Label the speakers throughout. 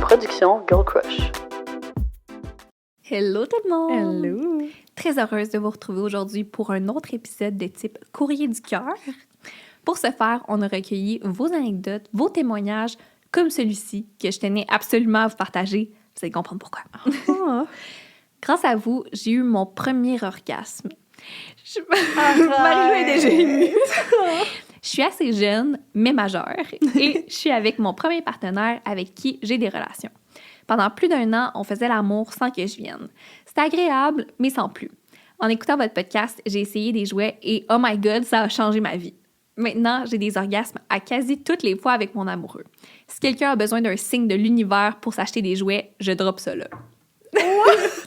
Speaker 1: production Girl Crush.
Speaker 2: Hello tout le monde!
Speaker 3: Hello!
Speaker 2: Très heureuse de vous retrouver aujourd'hui pour un autre épisode de type courrier du cœur. Pour ce faire, on a recueilli vos anecdotes, vos témoignages, comme celui-ci, que je tenais absolument à vous partager. Vous allez comprendre pourquoi.
Speaker 3: Oh.
Speaker 2: Grâce à vous, j'ai eu mon premier orgasme. Marie-Lou est déjà émue. Je suis assez jeune, mais majeure, et je suis avec mon premier partenaire avec qui j'ai des relations. Pendant plus d'1 an, on faisait l'amour sans que je vienne. C'était agréable, mais sans plus. En écoutant votre podcast, j'ai essayé des jouets et oh my god, ça a changé ma vie. Maintenant, j'ai des orgasmes à quasi toutes les fois avec mon amoureux. Si quelqu'un a besoin d'un signe de l'univers pour s'acheter des jouets, je drop ça là.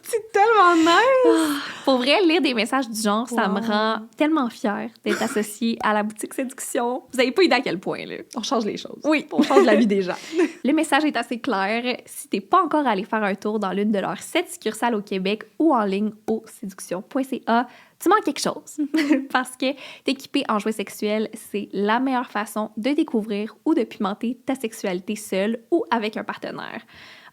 Speaker 3: C'est tellement nice!
Speaker 2: Pour vrai, lire des messages du genre, ça me
Speaker 3: Wow.
Speaker 2: rend tellement fière d'être associée à la boutique séduction. Vous n'avez pas idée à quel point, là.
Speaker 3: On change les choses.
Speaker 2: Oui.
Speaker 3: On change la vie des gens.
Speaker 2: Le message est assez clair. Si t'es pas encore allé faire un tour dans l'une de leurs 7 succursales au Québec ou en ligne au séduction.ca, tu manques quelque chose. Parce que t'équiper en jouets sexuels, c'est la meilleure façon de découvrir ou de pimenter ta sexualité seule ou avec un partenaire.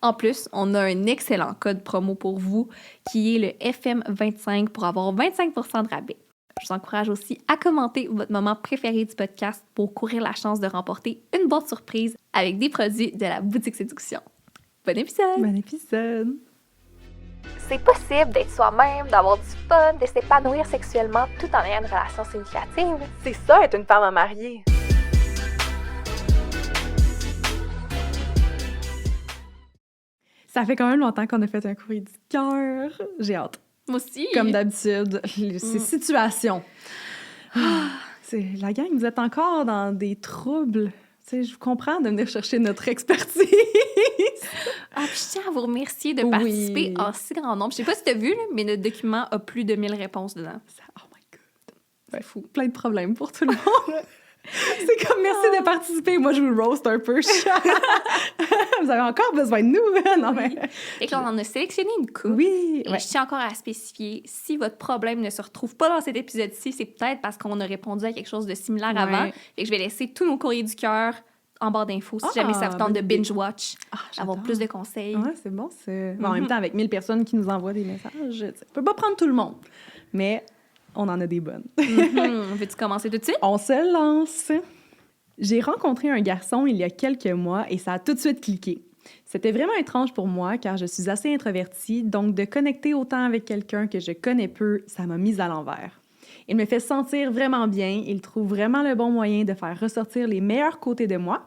Speaker 2: En plus, on a un excellent code promo pour vous qui est le FM25 pour avoir 25% de rabais. Je vous encourage aussi à commenter votre moment préféré du podcast pour courir la chance de remporter une boîte surprise avec des produits de la boutique séduction. Bon épisode!
Speaker 3: Bon épisode!
Speaker 4: C'est possible d'être soi-même, d'avoir du fun, de s'épanouir sexuellement tout en ayant une relation significative.
Speaker 1: C'est ça, être une femme à marier.
Speaker 3: Ça fait quand même longtemps qu'on a fait un courrier du cœur. J'ai hâte.
Speaker 2: Moi aussi!
Speaker 3: Comme d'habitude, ces situations. La gang, vous êtes encore dans des troubles. Je vous comprends de venir chercher notre expertise.
Speaker 2: Ah, puis je tiens à vous remercier de
Speaker 3: Oui.
Speaker 2: participer en si grand nombre. Je sais pas si tu as vu, là, mais notre document a plus de 1000 réponses dedans.
Speaker 3: Oh my God. C'est fou. Plein de problèmes pour tout le monde. C'est comme merci de participer. Moi, je vous roast un peu. Vous avez encore besoin de nous. Non, mais...
Speaker 2: Et que là, on en a sélectionné une couple.
Speaker 3: Oui.
Speaker 2: Et je tiens encore à spécifier, si votre problème ne se retrouve pas dans cet épisode-ci, c'est peut-être parce qu'on a répondu à quelque chose de similaire
Speaker 3: Ouais.
Speaker 2: avant. Et que je vais laisser tous nos courriers du cœur en barre d'infos si jamais ça vous tente de
Speaker 3: bonne idée.
Speaker 2: binge-watch, avoir
Speaker 3: j'adore.
Speaker 2: plus de conseils.
Speaker 3: Ouais, c'est bon. En même temps, avec 1000 personnes qui nous envoient des messages, on peut pas prendre tout le monde. Mais on en a des bonnes.
Speaker 2: Veux-tu commencer tout de suite?
Speaker 3: On se lance. J'ai rencontré un garçon il y a quelques mois et ça a tout de suite cliqué. C'était vraiment étrange pour moi car je suis assez introvertie, donc de connecter autant avec quelqu'un que je connais peu, ça m'a mise à l'envers. Il me fait sentir vraiment bien, il trouve vraiment le bon moyen de faire ressortir les meilleurs côtés de moi.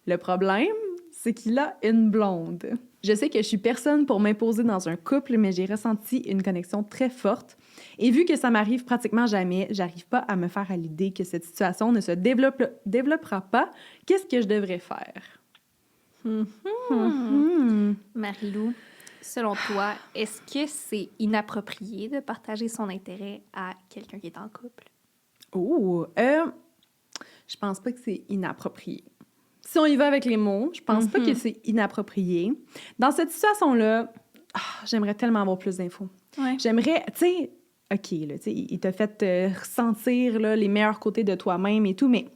Speaker 3: Le problème, c'est qu'il a une blonde. Je sais que je suis personne pour m'imposer dans un couple, mais j'ai ressenti une connexion très forte. Et vu que ça m'arrive pratiquement jamais, j'arrive pas à me faire à l'idée que cette situation ne se développera pas. Qu'est-ce que je devrais faire?
Speaker 2: Marie-Lou, selon toi, est-ce que c'est inapproprié de partager son intérêt à quelqu'un qui est en couple?
Speaker 3: Oh, je pense pas que c'est inapproprié. Si on y va avec les mots, je pense pas que c'est inapproprié. Dans cette situation-là, j'aimerais tellement avoir plus d'infos.
Speaker 2: Ouais.
Speaker 3: J'aimerais, tu sais, OK, là, tu sais, il t'a fait ressentir là, les meilleurs côtés de toi-même et tout, mais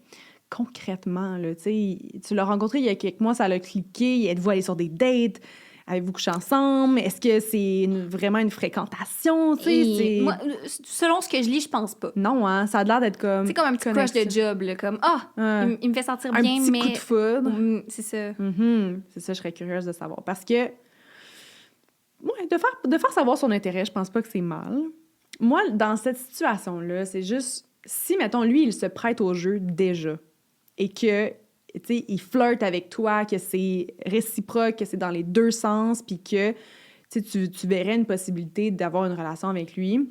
Speaker 3: concrètement, là, tu sais, tu l'as rencontré il y a quelques mois, ça l'a cliqué, êtes-vous allés sur des dates? Avez-vous couché ensemble? Est-ce que c'est vraiment une fréquentation? Tu sais, c'est...
Speaker 2: Moi, selon ce que je lis, je pense pas.
Speaker 3: Non, hein, ça a l'air d'être comme...
Speaker 2: C'est comme un petit crush de job, là, comme il me fait sentir
Speaker 3: un
Speaker 2: bien,
Speaker 3: petit
Speaker 2: mais
Speaker 3: coup de foudre.
Speaker 2: C'est ça.
Speaker 3: C'est ça, je serais curieuse de savoir. Parce que, ouais, de faire savoir son intérêt, je pense pas que c'est mal. Moi, dans cette situation-là, c'est juste, si, mettons, lui, il se prête au jeu déjà et que, tu sais, il flirte avec toi, que c'est réciproque, que c'est dans les deux sens, puis que, tu verrais une possibilité d'avoir une relation avec lui.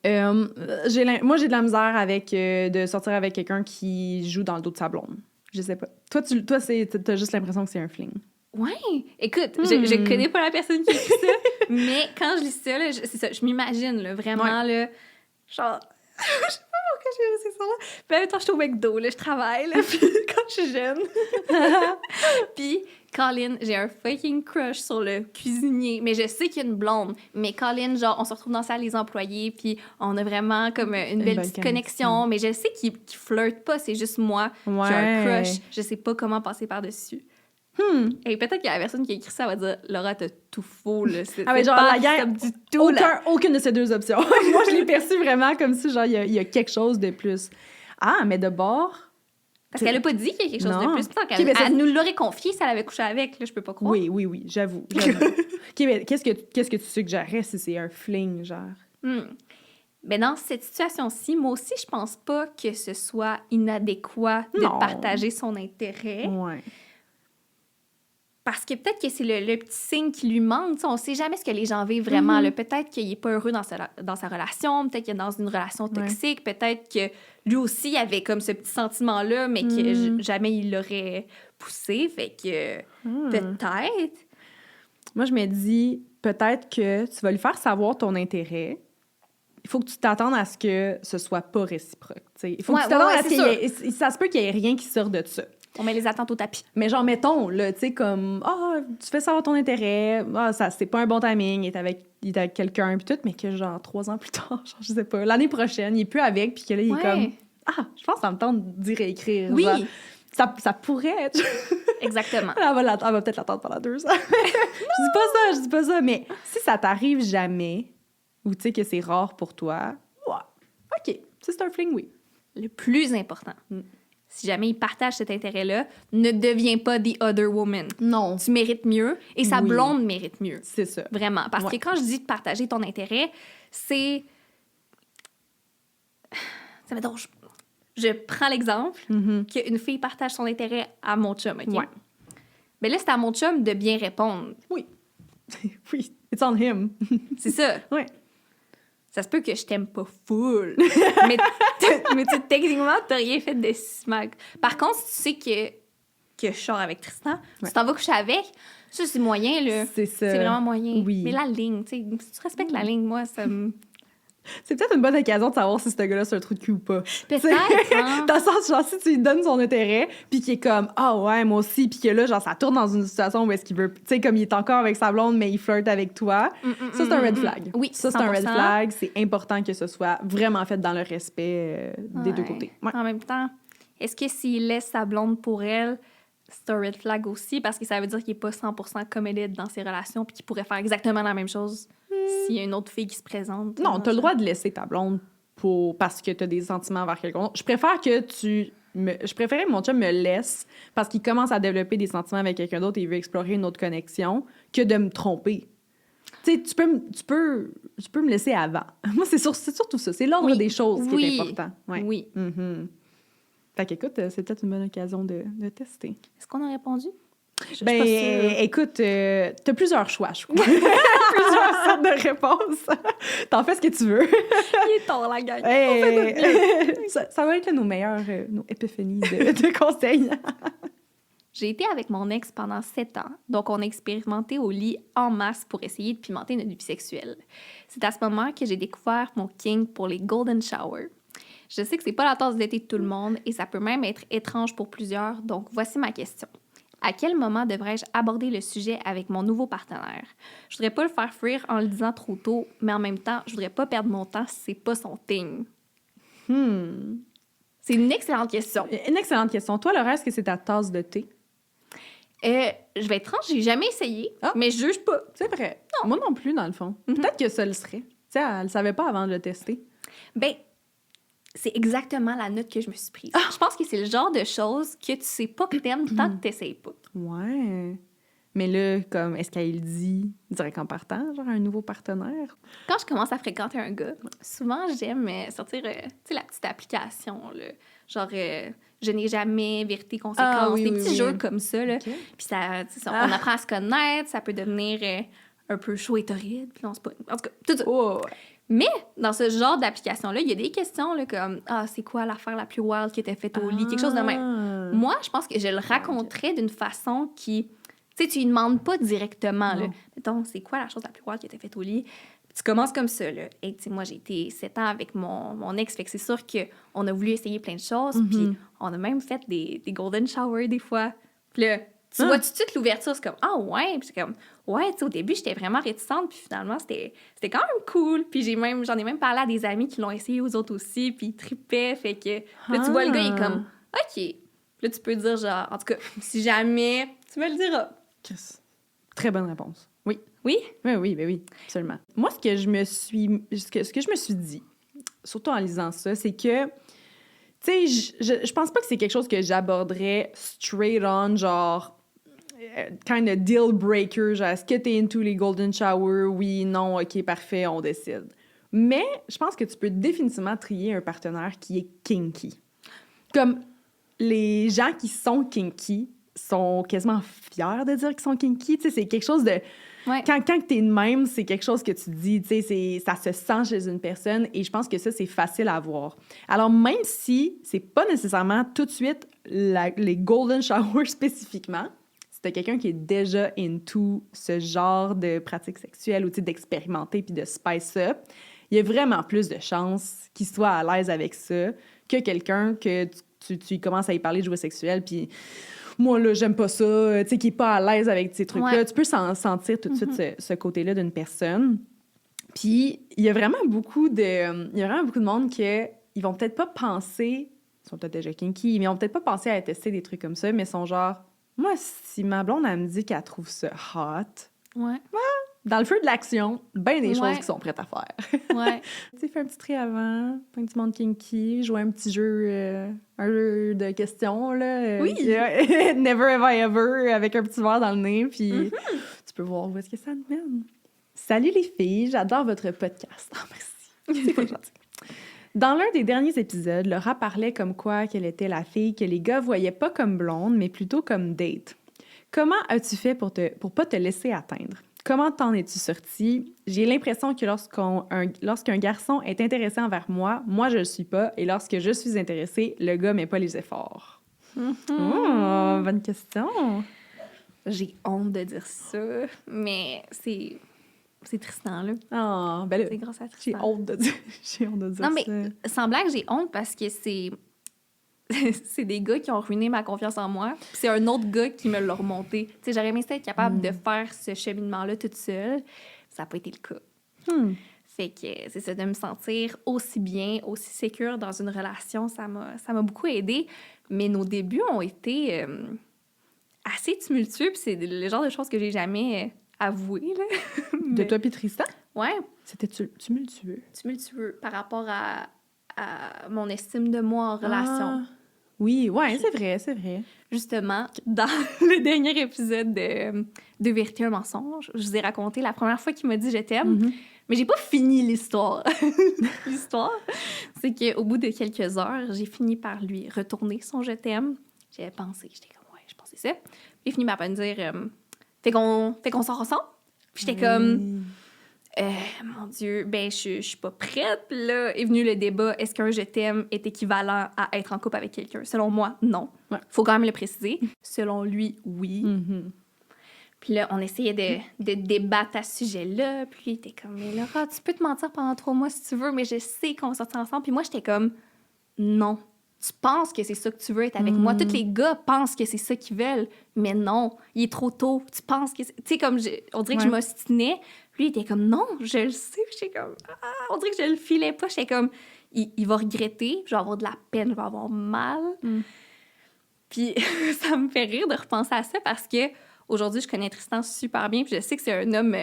Speaker 3: Moi, j'ai de la misère avec de sortir avec quelqu'un qui joue dans le dos de sa blonde. Je sais pas. Toi, t'as juste l'impression que c'est un fling.
Speaker 2: Ouais! Écoute, je connais pas la personne qui écrit ça, mais quand je lis ça, là, c'est ça, je m'imagine, là, vraiment, là, genre... je sais pas pourquoi j'ai réussi ça, là. Puis en même temps, je suis au McDo, là, je travaille, là, puis quand je suis jeune. Puis, Colin, j'ai un fucking crush sur le cuisinier, mais je sais qu'il y a une blonde. Mais Colin, genre, on se retrouve dans la salle des employés, puis on a vraiment comme une belle petite connexion. Mais je sais qu'il flirte pas, c'est juste moi.
Speaker 3: Ouais.
Speaker 2: J'ai un crush, je sais pas comment passer par-dessus. Et peut-être que la personne qui a écrit ça va dire « Laura, t'as tout faux, là. C'est
Speaker 3: mais genre,
Speaker 2: pas
Speaker 3: la gang,
Speaker 2: acceptable du tout, là.
Speaker 3: aucune de ces deux options. Moi, je l'ai perçu vraiment comme si, genre, il y a quelque chose de plus. Ah, mais de bord...
Speaker 2: Parce qu'elle a pas dit qu'il y a quelque chose
Speaker 3: Non.
Speaker 2: de plus. Tant
Speaker 3: Ok, mais
Speaker 2: elle nous l'aurait confié si elle avait couché avec, là, je peux pas croire.
Speaker 3: Oui, j'avoue. OK, mais qu'est-ce que tu suggérerais si c'est un fling, genre?
Speaker 2: Mais dans cette situation-ci, moi aussi, je pense pas que ce soit inadéquat de
Speaker 3: Non.
Speaker 2: partager son intérêt.
Speaker 3: Ouais.
Speaker 2: Parce que peut-être que c'est le petit signe qui lui manque. Tu sais, on sait jamais ce que les gens vivent vraiment. Là. Peut-être qu'il est pas heureux dans sa relation, peut-être qu'il est dans une relation toxique, peut-être que lui aussi avait comme ce petit sentiment-là, mais que jamais il l'aurait poussé. Fait que peut-être.
Speaker 3: Moi, je me dis, peut-être que tu vas lui faire savoir ton intérêt. Il faut que tu t'attendes à ce que ce soit pas réciproque. T'sais. Il faut que tu t'attendes à ce qu'il y ait... Ça se peut qu'il y ait rien qui sorte de ça.
Speaker 2: On met les attentes au tapis.
Speaker 3: Mais genre, mettons, là, tu sais, comme, tu fais savoir ton intérêt, ça, c'est pas un bon timing, il est avec quelqu'un, puis tout, mais que genre, 3 ans plus tard, genre, je sais pas, l'année prochaine, il est plus avec, puis que là, il est comme, je pense que ça me tente d'y réécrire.
Speaker 2: Oui.
Speaker 3: Genre, ça pourrait être.
Speaker 2: Exactement.
Speaker 3: Elle va peut-être l'attendre pendant 2 ans. je dis pas ça, mais si ça t'arrive jamais, ou tu sais que c'est rare pour toi, OK, si c'est un fling, oui.
Speaker 2: Le plus important, si jamais il partage cet intérêt-là, ne deviens pas the other woman.
Speaker 3: Non.
Speaker 2: Tu mérites mieux et sa blonde mérite mieux.
Speaker 3: C'est ça.
Speaker 2: Vraiment. Parce que quand je dis de partager ton intérêt, c'est... Mettons, je prends l'exemple qu'une fille partage son intérêt à mon chum, OK?
Speaker 3: Ouais.
Speaker 2: Mais là, c'est à mon chum de bien répondre.
Speaker 3: Oui. Oui, it's on him.
Speaker 2: C'est ça.
Speaker 3: Ouais.
Speaker 2: Ça se peut que je t'aime pas full. mais techniquement, t'as rien fait de si mal. Par contre, si tu sais que je sors avec Tristan, tu t'en vas coucher avec, ça, c'est moyen, là.
Speaker 3: C'est ça.
Speaker 2: C'est vraiment moyen.
Speaker 3: Oui.
Speaker 2: Mais la ligne, tu sais, si tu respectes la ligne, moi, ça me...
Speaker 3: C'est peut-être une bonne occasion de savoir si ce gars-là, c'est un trou de cul ou pas.
Speaker 2: Peut-être, hein?
Speaker 3: Dans le sens, genre, si tu lui donnes son intérêt, puis qu'il est comme « Ah ouais, moi aussi », puis que là, genre, ça tourne dans une situation où est-ce qu'il veut... Tu sais, comme il est encore avec sa blonde, mais il flirte avec toi, ça, c'est un red flag.
Speaker 2: Oui,
Speaker 3: ça, c'est un red
Speaker 2: 100%.
Speaker 3: flag. C'est important que ce soit vraiment fait dans le respect des deux côtés. Ouais.
Speaker 2: En même temps, est-ce que s'il laisse sa blonde pour elle, c'est un red flag aussi? Parce que ça veut dire qu'il est pas 100% committed dans ses relations puis qu'il pourrait faire exactement la même chose s'il y a une autre fille qui se présente.
Speaker 3: Non, t'as le droit de laisser ta blonde parce que t'as des sentiments envers quelqu'un d'autre. Je préfère que je préférais que mon chum me laisse parce qu'il commence à développer des sentiments avec quelqu'un d'autre et il veut explorer une autre connexion que de me tromper. Tu sais, tu peux me laisser avant. Moi, c'est surtout ça. C'est l'ordre des choses qui est important. Ouais.
Speaker 2: Oui.
Speaker 3: Fait qu'écoute, c'est peut-être une bonne occasion de tester.
Speaker 2: Est-ce qu'on a répondu? Je suis
Speaker 3: Ben,
Speaker 2: pas sûre.
Speaker 3: écoute, t'as plusieurs choix, je crois. Plusieurs sortes de réponses. T'en fais ce que tu veux.
Speaker 2: Il est tard, la gang.
Speaker 3: Ça va être nos meilleures nos épiphanies de conseils.
Speaker 2: J'ai été avec mon ex pendant 7 ans, donc on a expérimenté au lit en masse pour essayer de pimenter notre vie sexuelle. C'est à ce moment que j'ai découvert mon kink pour les golden showers. Je sais que c'est pas la tasse d'été de tout le monde et ça peut même être étrange pour plusieurs, donc voici ma question. À quel moment devrais-je aborder le sujet avec mon nouveau partenaire? Je voudrais pas le faire fuir en le disant trop tôt, mais en même temps, je voudrais pas perdre mon temps si c'est pas son thing. C'est une excellente question.
Speaker 3: Une excellente question. Toi, Laura, est-ce que c'est ta tasse de thé?
Speaker 2: Je vais être franche, j'ai jamais essayé, mais je juge pas.
Speaker 3: C'est vrai. Non. Moi non plus, dans le fond. Peut-être que ça le serait. Tu sais, elle le savait pas avant de le tester.
Speaker 2: Ben, c'est exactement la note que je me suis prise. Je pense que c'est le genre de choses que tu sais pas que t'aimes tant que t'essayes pas.
Speaker 3: Ouais. Mais là, comme, est-ce qu'elle le dit direct en partant, genre un nouveau partenaire?
Speaker 2: Quand je commence à fréquenter un gars, souvent, j'aime sortir, tu sais, la petite application, là. Genre, je n'ai jamais, vérité, conséquence, des petits jeux comme ça, là. Okay. Puis ça, on apprend à se connaître, ça peut devenir un peu chaud et torride, puis on se... En tout cas, tout ça.
Speaker 3: Oh.
Speaker 2: Mais dans ce genre d'application-là, il y a des questions là, comme « Ah, c'est quoi l'affaire la plus wild qui était faite au lit? » Quelque chose de même. Moi, je pense que je le raconterais d'une façon qui... Tu sais, tu lui demandes pas directement, là. Mettons, c'est quoi la chose la plus wild qui était faite au lit? Tu commences comme ça, là. Et tu sais, moi, j'ai été 7 ans avec mon ex, fait que c'est sûr qu'on a voulu essayer plein de choses, puis on a même fait des golden showers des fois. Puis là, tu vois tout de suite l'ouverture, c'est comme « Ah ouais! » Puis c'est comme « Ouais, tu sais, au début, j'étais vraiment réticente, puis finalement, c'était quand même cool. » Puis j'en ai même parlé à des amis qui l'ont essayé aux autres aussi, puis ils trippaient, fait que là, tu vois le gars, il est comme « OK. » Là, tu peux dire genre, en tout cas, si jamais Tu me le diras.
Speaker 3: Chris. Très bonne réponse. Oui.
Speaker 2: Oui?
Speaker 3: Oui, absolument. Moi, ce que je me suis dit, surtout en lisant ça, c'est que, tu sais, je pense pas que c'est quelque chose que j'aborderais straight on, genre, kind of deal breaker, genre, est-ce que t'es into les golden shower? Oui, non, OK, parfait, on décide. Mais je pense que tu peux définitivement trier un partenaire qui est kinky. Comme les gens qui sont kinky sont quasiment fiers de dire qu'ils sont kinky. Tu sais, c'est quelque chose de...
Speaker 2: Ouais.
Speaker 3: Quand t'es de même, c'est quelque chose que tu dis, tu sais, ça se sent chez une personne et je pense que ça, c'est facile à voir. Alors, même si c'est pas nécessairement tout de suite les golden showers spécifiquement, si t'as quelqu'un qui est déjà into ce genre de pratiques sexuelles ou d'expérimenter puis de spice up, il y a vraiment plus de chances qu'il soit à l'aise avec ça que quelqu'un que tu commences à y parler de jouets sexuels puis moi, là, j'aime pas ça, tu sais, qui est pas à l'aise avec ces trucs-là.
Speaker 2: Ouais.
Speaker 3: Tu peux sentir tout de suite ce côté-là d'une personne. Puis, il y a vraiment beaucoup de monde qui, ils vont peut-être pas penser, ils sont peut-être déjà kinky, mais ils vont peut-être pas penser à tester des trucs comme ça, mais ils sont genre, moi, si ma blonde, elle me dit qu'elle trouve ça hot,
Speaker 2: Ouais.
Speaker 3: dans le feu de l'action, bien des
Speaker 2: Ouais.
Speaker 3: choses qu'ils sont prêtes à faire.
Speaker 2: Ouais.
Speaker 3: Tu sais, fais un petit tri avant, pas un petit monde kinky, jouer un petit jeu, un jeu de questions, là.
Speaker 2: Oui!
Speaker 3: Never have I ever, avec un petit verre dans le nez, puis tu peux voir où est-ce que ça te mène. Salut les filles, j'adore votre podcast. Oh, merci. C'est pas gentil. Dans l'un des derniers épisodes, Laura parlait comme quoi qu'elle était la fille que les gars voyaient pas comme blonde, mais plutôt comme date. Comment as-tu fait pour pas te laisser atteindre? Comment t'en es-tu sortie? J'ai l'impression que lorsqu'un garçon est intéressé envers moi, moi je le suis pas, et lorsque je suis intéressée, le gars met pas les efforts. Oh, bonne question.
Speaker 2: J'ai honte de dire ça, mais c'est Tristan, là.
Speaker 3: Ah, ben là,
Speaker 2: C'est grâce à
Speaker 3: j'ai
Speaker 2: Tristan.
Speaker 3: honte de dire,
Speaker 2: Non, mais sans blague, j'ai honte parce que c'est des gars qui ont ruiné ma confiance en moi. Puis c'est un autre gars qui me l'a remonté. Tu sais, j'aurais aimé ça être capable de faire ce cheminement-là toute seule. Ça n'a pas été le cas. Fait que c'est ça, de me sentir aussi bien, aussi sécure dans une relation, ça m'a beaucoup aidée. Mais nos débuts ont été assez tumultueux. Puis c'est le genre de choses que j'ai jamais avouées, là.
Speaker 3: De toi puis Tristan?
Speaker 2: Ouais.
Speaker 3: C'était tumultueux.
Speaker 2: Tumultueux par rapport à mon estime de moi en relation.
Speaker 3: Ah. Oui, ouais, c'est vrai.
Speaker 2: Justement, dans le dernier épisode de Vérité un mensonge, je vous ai raconté la première fois qu'il m'a dit « je t'aime », mais j'ai pas fini l'histoire. L'histoire, c'est qu'au bout de quelques heures, j'ai fini par lui retourner son « je t'aime ». J'avais pensé, j'étais comme « ouais, je pensais ça ». Puis il finit par me dire « fait qu'on sort ensemble ». Puis j'étais comme mon Dieu, ben je suis pas prête. Puis là est venu le débat, est-ce qu'un je t'aime est équivalent à être en couple avec quelqu'un? Selon moi, non.
Speaker 3: Ouais.
Speaker 2: Faut quand même le préciser. Selon lui, oui. Puis là, on essayait de débattre à ce sujet-là. Puis il était comme, mais Laura, tu peux te mentir pendant 3 mois si tu veux, mais je sais qu'on va sortir ensemble. Puis moi, j'étais comme, non. Tu penses que c'est ça que tu veux être avec moi. Tous les gars pensent que c'est ça qu'ils veulent. Mais non, il est trop tôt. Tu penses que... Tu sais, comme, on dirait que je m'ostinais. Puis il était comme, non, je le sais. Puis j'étais comme, on dirait que je le filais pas. J'étais comme, il va regretter. Je vais avoir de la peine, je vais avoir mal. Puis ça me fait rire de repenser à ça parce que aujourd'hui, je connais Tristan super bien. Puis je sais que c'est un homme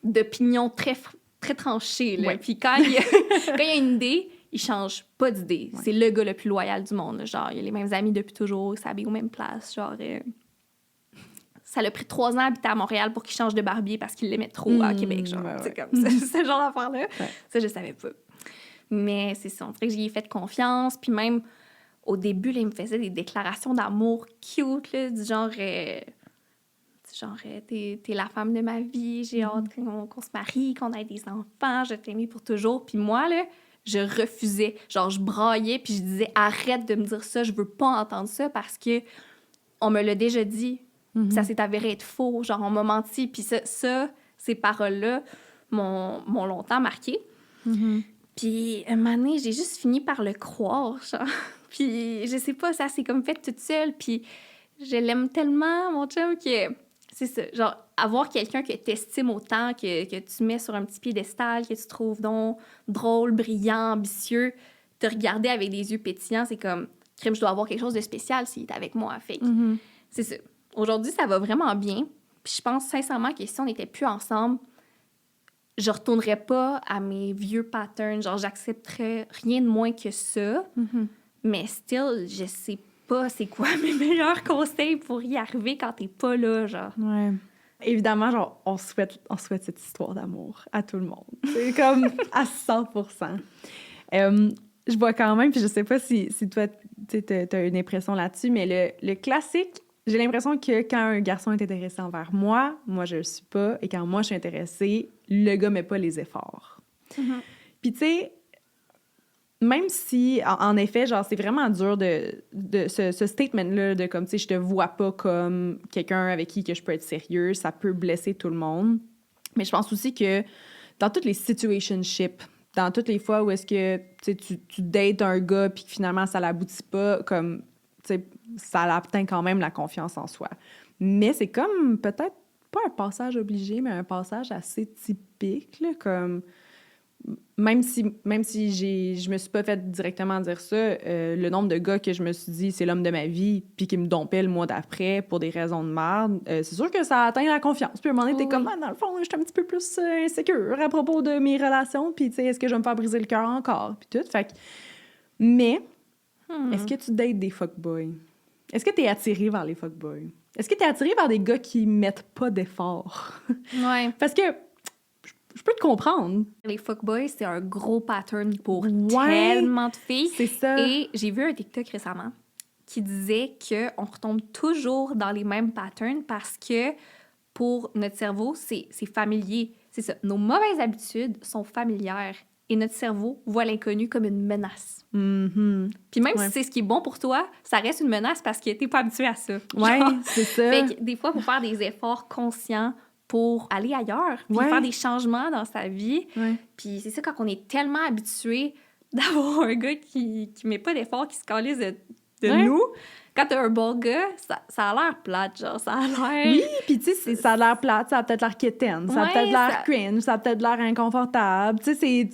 Speaker 2: d'opinion très, très tranché. Là.
Speaker 3: Ouais.
Speaker 2: Puis quand il y a une idée, il change pas d'idée. Ouais. C'est le gars le plus loyal du monde. Là. Genre, il a les mêmes amis depuis toujours, il s'habille aux mêmes places. Genre, ça l'a pris 3 ans à habiter à Montréal pour qu'il change de barbier parce qu'il l'aimait trop à Québec. Genre, c'est comme ce genre d'affaire-là. Ouais. Ça, je savais pas. Mais c'est ça, on dirait que j'y ai fait confiance. Puis même, au début, là, il me faisait des déclarations d'amour cute, là, du genre... t'es la femme de ma vie, j'ai hâte qu'on se marie, qu'on ait des enfants, je t'aime pour toujours. Puis moi, là, je refusais. Genre, je braillais, puis je disais, arrête de me dire ça, je veux pas entendre ça parce que on me l'a déjà dit, ça s'est avéré être faux. Genre, on m'a menti, puis ça ces paroles-là m'ont longtemps marquée. Puis, un moment donné, j'ai juste fini par le croire, genre. Puis, je sais pas, ça s'est comme fait toute seule, puis je l'aime tellement, mon chum, que... C'est ça, genre, avoir quelqu'un que t'estimes autant, que tu mets sur un petit piédestal, que tu trouves donc drôle, brillant, ambitieux, te regarder avec des yeux pétillants, c'est comme, crime, je dois avoir quelque chose de spécial s'il est avec moi. Fait que, c'est ça. Aujourd'hui, ça va vraiment bien. Puis je pense sincèrement que si on n'était plus ensemble, je retournerais pas à mes vieux patterns. Genre, j'accepterais rien de moins que ça. Mais still, je sais pas c'est quoi mes meilleurs conseils pour y arriver quand t'es pas là, genre.
Speaker 3: Ouais. Évidemment, genre, on souhaite cette histoire d'amour à tout le monde. C'est comme à 100%. Je vois quand même, puis je sais pas si toi, t'as une impression là-dessus, mais le classique, j'ai l'impression que quand un garçon est intéressé envers moi je le suis pas, et quand moi je suis intéressée, le gars met pas les efforts. Puis tu sais, même si, en effet, genre, c'est vraiment dur de ce statement-là de comme, tu sais, je te vois pas comme quelqu'un avec qui que je peux être sérieux, ça peut blesser tout le monde. Mais je pense aussi que dans toutes les situationships, dans toutes les fois où est-ce que, tu dates un gars puis que finalement ça l'aboutit pas, comme, tu sais, ça atteint quand même la confiance en soi. Mais c'est comme, peut-être, pas un passage obligé, mais un passage assez typique, là, comme... Même si je me suis pas fait directement dire ça, le nombre de gars que je me suis dit c'est l'homme de ma vie puis qui me dompait le mois d'après pour des raisons de merde, c'est sûr que ça atteint la confiance. Puis à un moment donné, t'es comme, dans le fond, je suis un petit peu plus insécure à propos de mes relations, puis tu sais, est-ce que je vais me faire briser le cœur encore, puis tout. Fait que... Mais, est-ce que tu dates des fuckboys? Est-ce que t'es attiré vers les fuckboys? Est-ce que t'es attiré vers des gars qui mettent pas d'efforts?
Speaker 2: Ouais.
Speaker 3: Parce que je peux te comprendre.
Speaker 2: Les fuckboys, c'est un gros pattern pour tellement de filles.
Speaker 3: C'est ça.
Speaker 2: Et j'ai vu un TikTok récemment qui disait qu'on retombe toujours dans les mêmes patterns parce que pour notre cerveau, c'est familier. C'est ça. Nos mauvaises habitudes sont familières et notre cerveau voit l'inconnu comme une menace. Puis même si c'est ce qui est bon pour toi, ça reste une menace parce que t'es pas habitué à ça.
Speaker 3: Ouais, c'est ça.
Speaker 2: Fait que des fois, il faut faire des efforts conscients pour aller ailleurs, puis faire des changements dans sa vie. Puis c'est ça, quand on est tellement habitué d'avoir un gars qui met pas d'efforts, qui se calisse de nous, quand t'as un bon gars, ça a l'air plate, genre, ça a l'air...
Speaker 3: Oui, puis tu sais, ça a l'air plate, ça a peut-être l'air quétaine, ça a peut-être l'air cringe, ça a peut-être l'air inconfortable. Tu sais,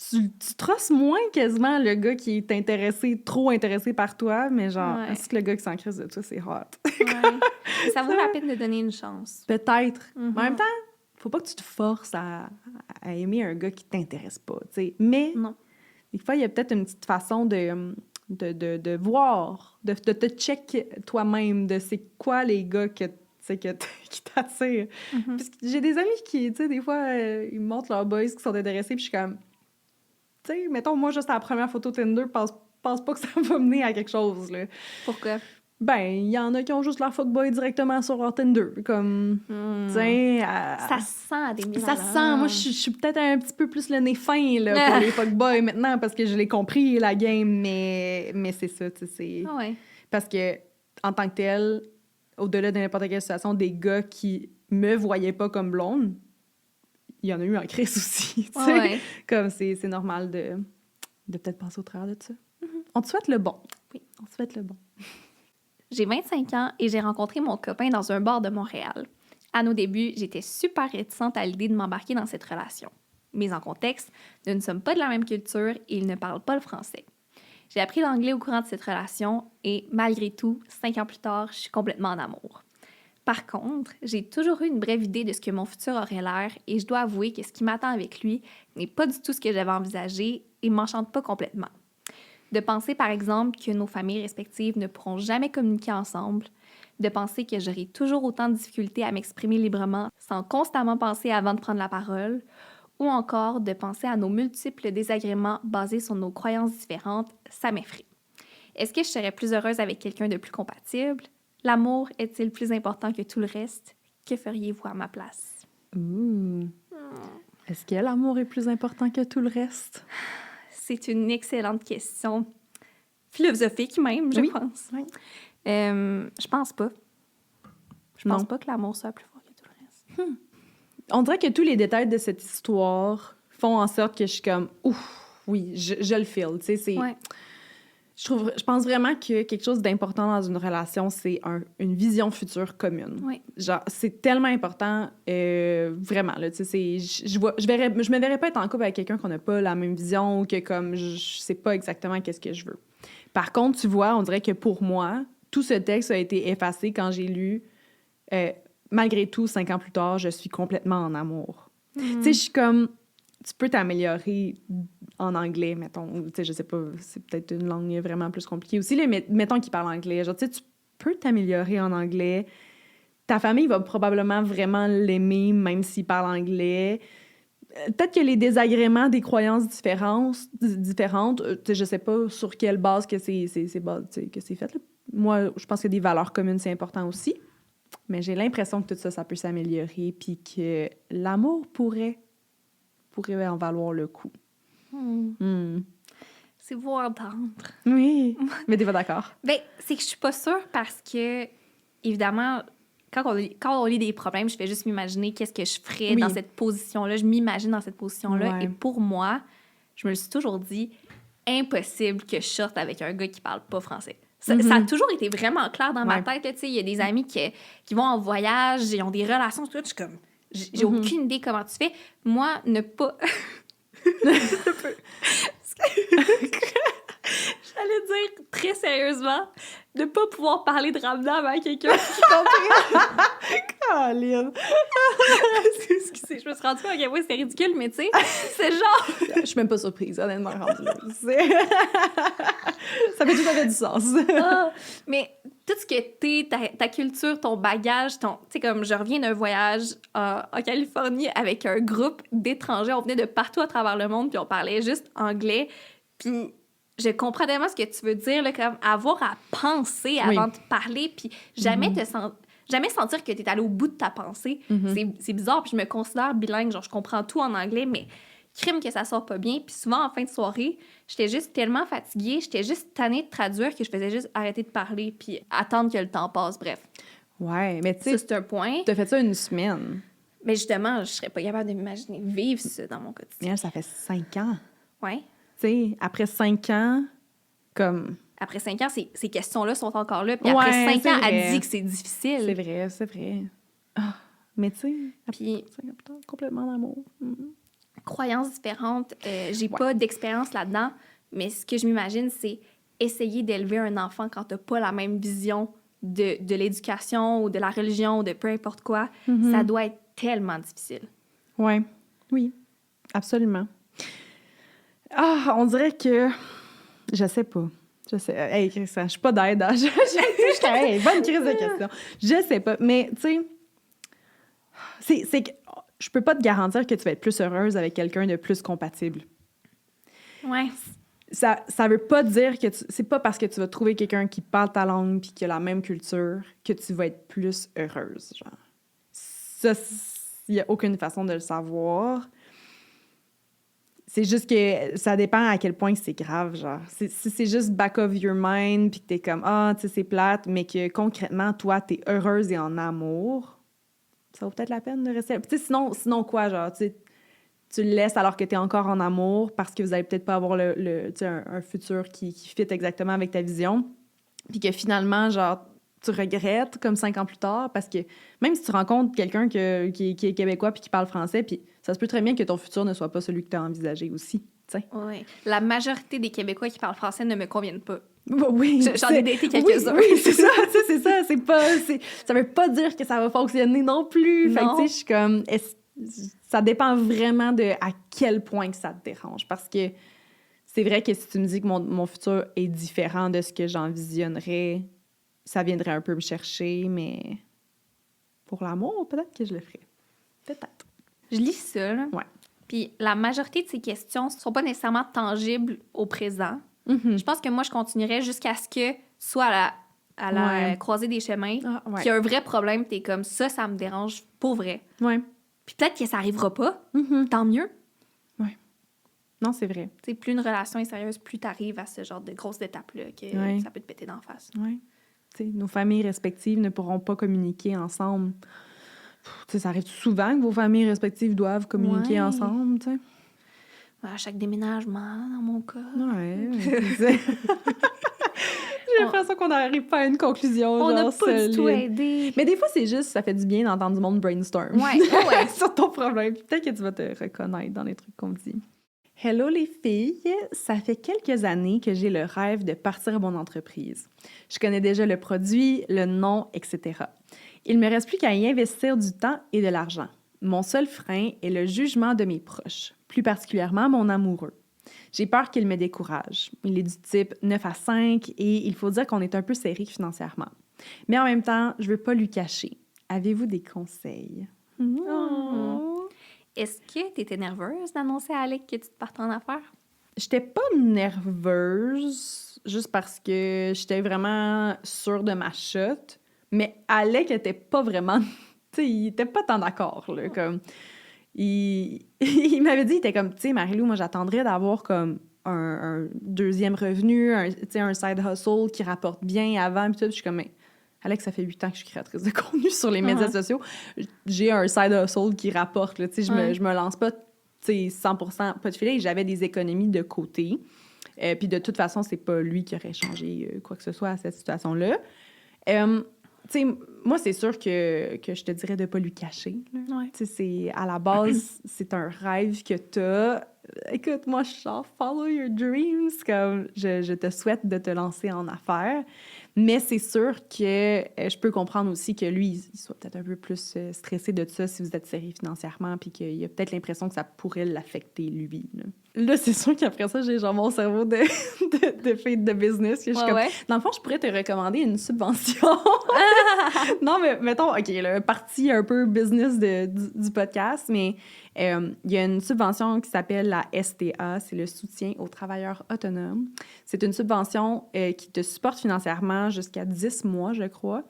Speaker 3: tu trosses moins quasiment le gars qui est intéressé, trop intéressé par toi, mais genre, est-ce que le gars qui s'en crisse de toi, c'est hot?
Speaker 2: Ça vaut la peine de donner une chance.
Speaker 3: Peut-être. Mais en même temps, faut pas que tu te forces à aimer un gars qui t'intéresse pas, tu sais. Mais, des fois, il y a peut-être une petite façon de voir, de te check toi-même, de c'est quoi les gars qui t'attirent. Parce que j'ai des amis qui, tu sais, des fois, ils me montrent leurs boys qui sont intéressés, puis je suis comme... Tu sais, mettons, moi, juste à la première photo Tinder, pense pas que ça va mener à quelque chose, là.
Speaker 2: Pourquoi?
Speaker 3: Ben, il y en a qui ont juste leur fuckboy directement sur leur Tinder, comme... Tu sais...
Speaker 2: Ça sent à des mille
Speaker 3: ça sent. Moi, je suis peut-être un petit peu plus le nez fin, là, pour les fuckboys maintenant, parce que je l'ai compris, la game, mais c'est ça, tu sais, c'est... Parce que, en tant que tel, au-delà de n'importe quelle situation, des gars qui me voyaient pas comme blonde, il y en a eu en crise aussi, tu sais. Comme c'est normal de peut-être passer au travers de ça. On te souhaite le bon.
Speaker 2: Oui.
Speaker 3: On te souhaite le bon.
Speaker 2: J'ai 25 ans et j'ai rencontré mon copain dans un bar de Montréal. À nos débuts, j'étais super réticente à l'idée de m'embarquer dans cette relation. Mais en contexte, nous ne sommes pas de la même culture et il ne parle pas le français. J'ai appris l'anglais au courant de cette relation et malgré tout, 5 ans plus tard, je suis complètement en amour. Par contre, j'ai toujours eu une brève idée de ce que mon futur aurait l'air et je dois avouer que ce qui m'attend avec lui n'est pas du tout ce que j'avais envisagé et ne m'enchante pas complètement. De penser, par exemple, que nos familles respectives ne pourront jamais communiquer ensemble, de penser que j'aurai toujours autant de difficultés à m'exprimer librement sans constamment penser avant de prendre la parole, ou encore de penser à nos multiples désagréments basés sur nos croyances différentes, ça m'effraie. Est-ce que je serais plus heureuse avec quelqu'un de plus compatible? L'amour est-il plus important que tout le reste? Que feriez-vous à ma place?
Speaker 3: Est-ce que l'amour est plus important que tout le reste?
Speaker 2: C'est une excellente question. Philosophique même, je pense.
Speaker 3: Oui.
Speaker 2: Je pense pas. Je pense pas que l'amour soit plus fort que tout le reste.
Speaker 3: On dirait que tous les détails de cette histoire font en sorte que je suis comme, ouf, oui, je le feel. Tu sais, c'est... Je pense vraiment que quelque chose d'important dans une relation, c'est une vision future commune.
Speaker 2: Oui.
Speaker 3: Genre, c'est tellement important, vraiment. Là, tu sais, je me verrais pas être en couple avec quelqu'un qu'on n'a pas la même vision ou que comme je sais pas exactement qu'est-ce que je veux. Par contre, tu vois, on dirait que pour moi, tout ce texte a été effacé quand j'ai lu malgré tout, 5 ans plus tard, je suis complètement en amour. Tu sais, je suis comme... Tu peux t'améliorer en anglais, mettons. Tu sais, je sais pas, c'est peut-être une langue vraiment plus compliquée aussi, là, mais mettons qu'il parle anglais. Genre, tu sais, tu peux t'améliorer en anglais. Ta famille va probablement vraiment l'aimer, même s'il parle anglais. Peut-être que les désagréments des croyances différentes, je sais pas sur quelle base que c'est fait. Là. Moi, je pense que des valeurs communes, c'est important aussi. Mais j'ai l'impression que tout ça, ça peut s'améliorer, puis que l'amour pourrait en valoir le coup.
Speaker 2: C'est beau à entendre.
Speaker 3: Oui, mais t'es pas d'accord?
Speaker 2: Ben, c'est que je suis pas sûre parce que, évidemment, quand on lit des problèmes, je fais juste m'imaginer qu'est-ce que je ferais dans cette position-là. Je m'imagine dans cette position-là.
Speaker 3: Ouais.
Speaker 2: Et pour moi, je me le suis toujours dit, impossible que je sorte avec un gars qui parle pas français. Ça a toujours été vraiment clair dans ma tête. Il y a des amis qui vont en voyage, ils ont des relations, tout. Je suis comme, j'ai aucune idée comment tu fais. Moi, ne pas... J'allais dire très sérieusement, ne pas pouvoir parler de Ramdam à quelqu'un qui comprend.
Speaker 3: Caroline!
Speaker 2: Excusez, je me suis rendue compte à quel point c'était ridicule, mais tu sais, c'est genre...
Speaker 3: Je suis même pas surprise, honnêtement, rendue là. Ça fait tout à fait du sens.
Speaker 2: Mais tout ce que t'es, ta culture, ton bagage, tu sais, comme je reviens d'un voyage en Californie avec un groupe d'étrangers, on venait de partout à travers le monde, puis on parlait juste anglais, puis je comprends tellement ce que tu veux dire, là, comme avoir à penser avant de parler, puis jamais sentir que t'es allé au bout de ta pensée. C'est bizarre, puis je me considère bilingue, genre je comprends tout en anglais, mais crime que ça sort pas bien. Puis souvent, en fin de soirée, j'étais juste tellement fatiguée, j'étais juste tannée de traduire que je faisais juste arrêter de parler puis attendre que le temps passe, bref.
Speaker 3: Ouais, mais tu sais...
Speaker 2: Ça, c'est un point.
Speaker 3: T'as fait ça une semaine.
Speaker 2: Mais justement, je serais pas capable de m'imaginer vivre ça dans mon quotidien.
Speaker 3: Mais ça fait 5 ans.
Speaker 2: Ouais.
Speaker 3: Tu sais, après 5 ans, comme...
Speaker 2: Après 5 ans, ces questions-là sont encore là. Puis après 5 ans, elle dit que c'est difficile.
Speaker 3: C'est vrai. Ah, mais tu sais,
Speaker 2: puis
Speaker 3: 5 ans plus tard, complètement d'amour.
Speaker 2: Croyances différentes. J'ai pas d'expérience là-dedans, mais ce que je m'imagine, c'est essayer d'élever un enfant quand t'as pas la même vision de l'éducation ou de la religion ou de peu importe quoi. Ça doit être tellement difficile.
Speaker 3: Ouais. Oui, absolument. Ah, on dirait que... Je sais pas. Hey, Christian, je suis pas d'aide. Hein? Hey, bonne crise de question. Je sais pas. Mais, tu sais, c'est que je peux pas te garantir que tu vas être plus heureuse avec quelqu'un de plus compatible.
Speaker 2: Ouais.
Speaker 3: Ça veut pas dire que c'est pas parce que tu vas trouver quelqu'un qui parle ta langue puis qui a la même culture que tu vas être plus heureuse, genre. Ça, il y a aucune façon de le savoir. C'est juste que ça dépend à quel point c'est grave, genre. Si c'est juste back of your mind puis que t'es comme, tu sais, c'est plate, mais que concrètement, toi, t'es heureuse et en amour, ça vaut peut-être la peine de rester... Tu sais, sinon quoi, genre, tu le laisses alors que t'es encore en amour parce que vous allez peut-être pas avoir tu sais, un futur qui fit exactement avec ta vision, puis que finalement, genre, tu regrettes comme 5 ans plus tard parce que même si tu rencontres quelqu'un qui est québécois puis qui parle français, puis ça se peut très bien que ton futur ne soit pas celui que tu as envisagé aussi, tu sais.
Speaker 2: Oui. La majorité des Québécois qui parlent français ne me conviennent pas.
Speaker 3: Oui,
Speaker 2: j'en ai daté quelques-uns.
Speaker 3: Oui, c'est ça, c'est ça. Ça veut pas dire que ça va fonctionner non plus.
Speaker 2: Non.
Speaker 3: Fait que, tu sais, je suis comme... Ça dépend vraiment de à quel point que ça te dérange. Parce que c'est vrai que si tu me dis que mon futur est différent de ce que j'envisionnerais, ça viendrait un peu me chercher, mais pour l'amour, peut-être que je le ferais. Peut-être.
Speaker 2: Je lis ça, là.
Speaker 3: Ouais.
Speaker 2: Puis la majorité de ces questions ne sont pas nécessairement tangibles au présent. Je pense que moi, je continuerais jusqu'à ce que, soit à la croisée des chemins, qu'il y a un vrai problème, t'es comme ça me dérange pour vrai.
Speaker 3: Ouais.
Speaker 2: Puis peut-être que ça arrivera pas, tant mieux.
Speaker 3: Ouais. Non, c'est vrai.
Speaker 2: T'sais, plus une relation est sérieuse, plus t'arrives à ce genre de grosses étapes-là, que ça peut te péter d'en face.
Speaker 3: Oui. Nos familles respectives ne pourront pas communiquer ensemble. T'sais, ça arrive souvent que vos familles respectives doivent communiquer ensemble, tu sais.
Speaker 2: À chaque déménagement, dans mon cas.
Speaker 3: Ouais. J'ai l'impression qu'on n'arrive pas à une conclusion.
Speaker 2: On n'a pas du tout aidé.
Speaker 3: Mais des fois, c'est juste, ça fait du bien d'entendre du monde brainstorm.
Speaker 2: Ouais.
Speaker 3: Sur ton problème. Peut-être que tu vas te reconnaître dans les trucs qu'on dit. Hello les filles! Ça fait quelques années que j'ai le rêve de partir mon entreprise. Je connais déjà le produit, le nom, etc. Il me reste plus qu'à y investir du temps et de l'argent. Mon seul frein est le jugement de mes proches, plus particulièrement mon amoureux. J'ai peur qu'il me décourage. Il est du type 9 à 5 et il faut dire qu'on est un peu serré financièrement. Mais en même temps, je veux pas lui cacher. Avez-vous des conseils?
Speaker 2: Oh. Est-ce que tu étais nerveuse d'annoncer à Alec que tu te partais en affaires?
Speaker 3: J'étais pas nerveuse, juste parce que j'étais vraiment sûre de ma shot. Mais Alec était pas vraiment... tu sais, il était pas tant d'accord, là, comme... Il m'avait dit, il était comme, tu sais, Marie-Lou, moi, j'attendrais d'avoir comme un deuxième revenu, un side hustle qui rapporte bien avant, puis tout. Puis je suis comme, mais Alex, ça fait 8 ans que je suis créatrice de contenu sur les médias sociaux. J'ai un side hustle qui rapporte, là, tu sais, je me lance pas, tu sais, 100% pas de filet. J'avais des économies de côté. Puis de toute façon, c'est pas lui qui aurait changé quoi que ce soit à cette situation-là. Tu sais, moi, c'est sûr que je te dirais de pas lui cacher.
Speaker 2: Ouais.
Speaker 3: Tu sais, c'est à la base, c'est un rêve que t'as. Écoute, moi, je suis genre « follow your dreams », comme je te souhaite de te lancer en affaires. Mais c'est sûr que je peux comprendre aussi que lui, il soit peut-être un peu plus stressé de ça si vous êtes serré financièrement, puis qu'il a peut-être l'impression que ça pourrait l'affecter, lui. Là, c'est sûr qu'après ça, j'ai genre mon cerveau de fille de business. Que je suis comme, dans le fond, je pourrais te recommander une subvention. Non, mais mettons, OK, le parti un peu business du podcast, mais il y a une subvention qui s'appelle la STA, c'est le soutien aux travailleurs autonomes. C'est une subvention qui te supporte financièrement jusqu'à 10 mois, je crois,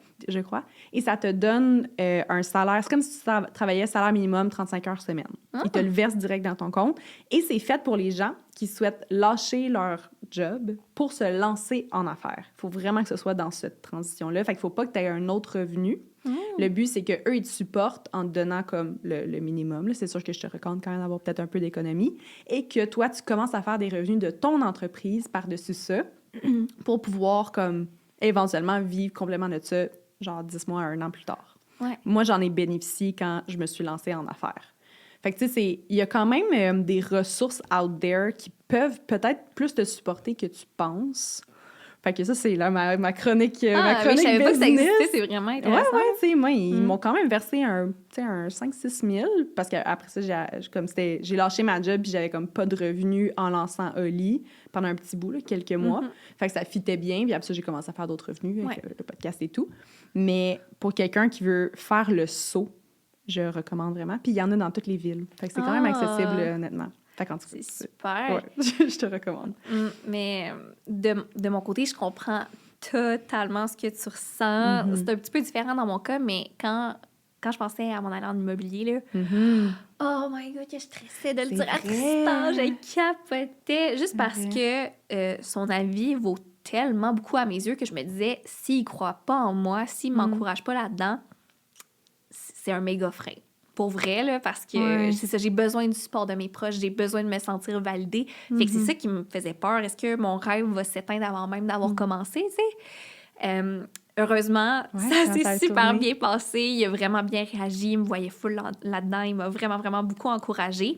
Speaker 3: et ça te donne un salaire. C'est comme si tu travaillais salaire minimum 35 heures semaine. Ils te le versent direct dans ton compte. Et c'est fait pour les gens qui souhaitent lâcher leur job pour se lancer en affaires. Il faut vraiment que ce soit dans cette transition-là. Fait qu'il ne faut pas que tu aies un autre revenu. Le but, c'est qu'eux, ils te supportent en te donnant comme le minimum. Là. C'est sûr que je te recommande quand même d'avoir peut-être un peu d'économie. Et que toi, tu commences à faire des revenus de ton entreprise par-dessus ça pour pouvoir comme éventuellement vivre complètement de ça, genre 10 mois à 1 an plus tard.
Speaker 2: Ouais.
Speaker 3: Moi, j'en ai bénéficié quand je me suis lancée en affaires. Fait que, tu sais, il y a quand même des ressources out there qui peuvent peut-être plus te supporter que tu penses. Fait que ça, c'est là ma chronique ma chronique
Speaker 2: mais je savais pas que ça
Speaker 3: business.
Speaker 2: existait, c'est vraiment intéressant.
Speaker 3: Ouais, tu sais, moi, ils m'ont quand même versé un 5-6 000 parce qu'après ça, j'ai lâché ma job puis j'avais comme pas de revenus en lançant Oli pendant un petit bout, là, quelques mois. Fait que ça fitait bien. Puis après ça, j'ai commencé à faire d'autres revenus avec le podcast et tout. Mais pour quelqu'un qui veut faire le saut, je recommande vraiment. Puis il y en a dans toutes les villes. Fait que c'est quand même accessible, honnêtement. Fait qu'en tout cas,
Speaker 2: c'est super.
Speaker 3: Ouais, je te recommande.
Speaker 2: Mais de mon côté, je comprends totalement ce que tu ressens. C'est un petit peu différent dans mon cas, mais quand je pensais à mon allant en immobilier, là, oh my God, que je stressais de le dire à Tristan, je capotais. Juste parce que son avis vaut tellement beaucoup à mes yeux que je me disais, s'il ne croit pas en moi, s'il ne m'encourage pas là-dedans, c'est un méga frein. Pour vrai, là, parce que c'est ça, j'ai besoin du support de mes proches, j'ai besoin de me sentir validée. Fait que c'est ça qui me faisait peur. Est-ce que mon rêve va s'éteindre avant même d'avoir commencé, tu sais? Heureusement, ça s'est super bien passé. Il a vraiment bien réagi. Il me voyait full là-dedans. Il m'a vraiment, vraiment beaucoup encouragée.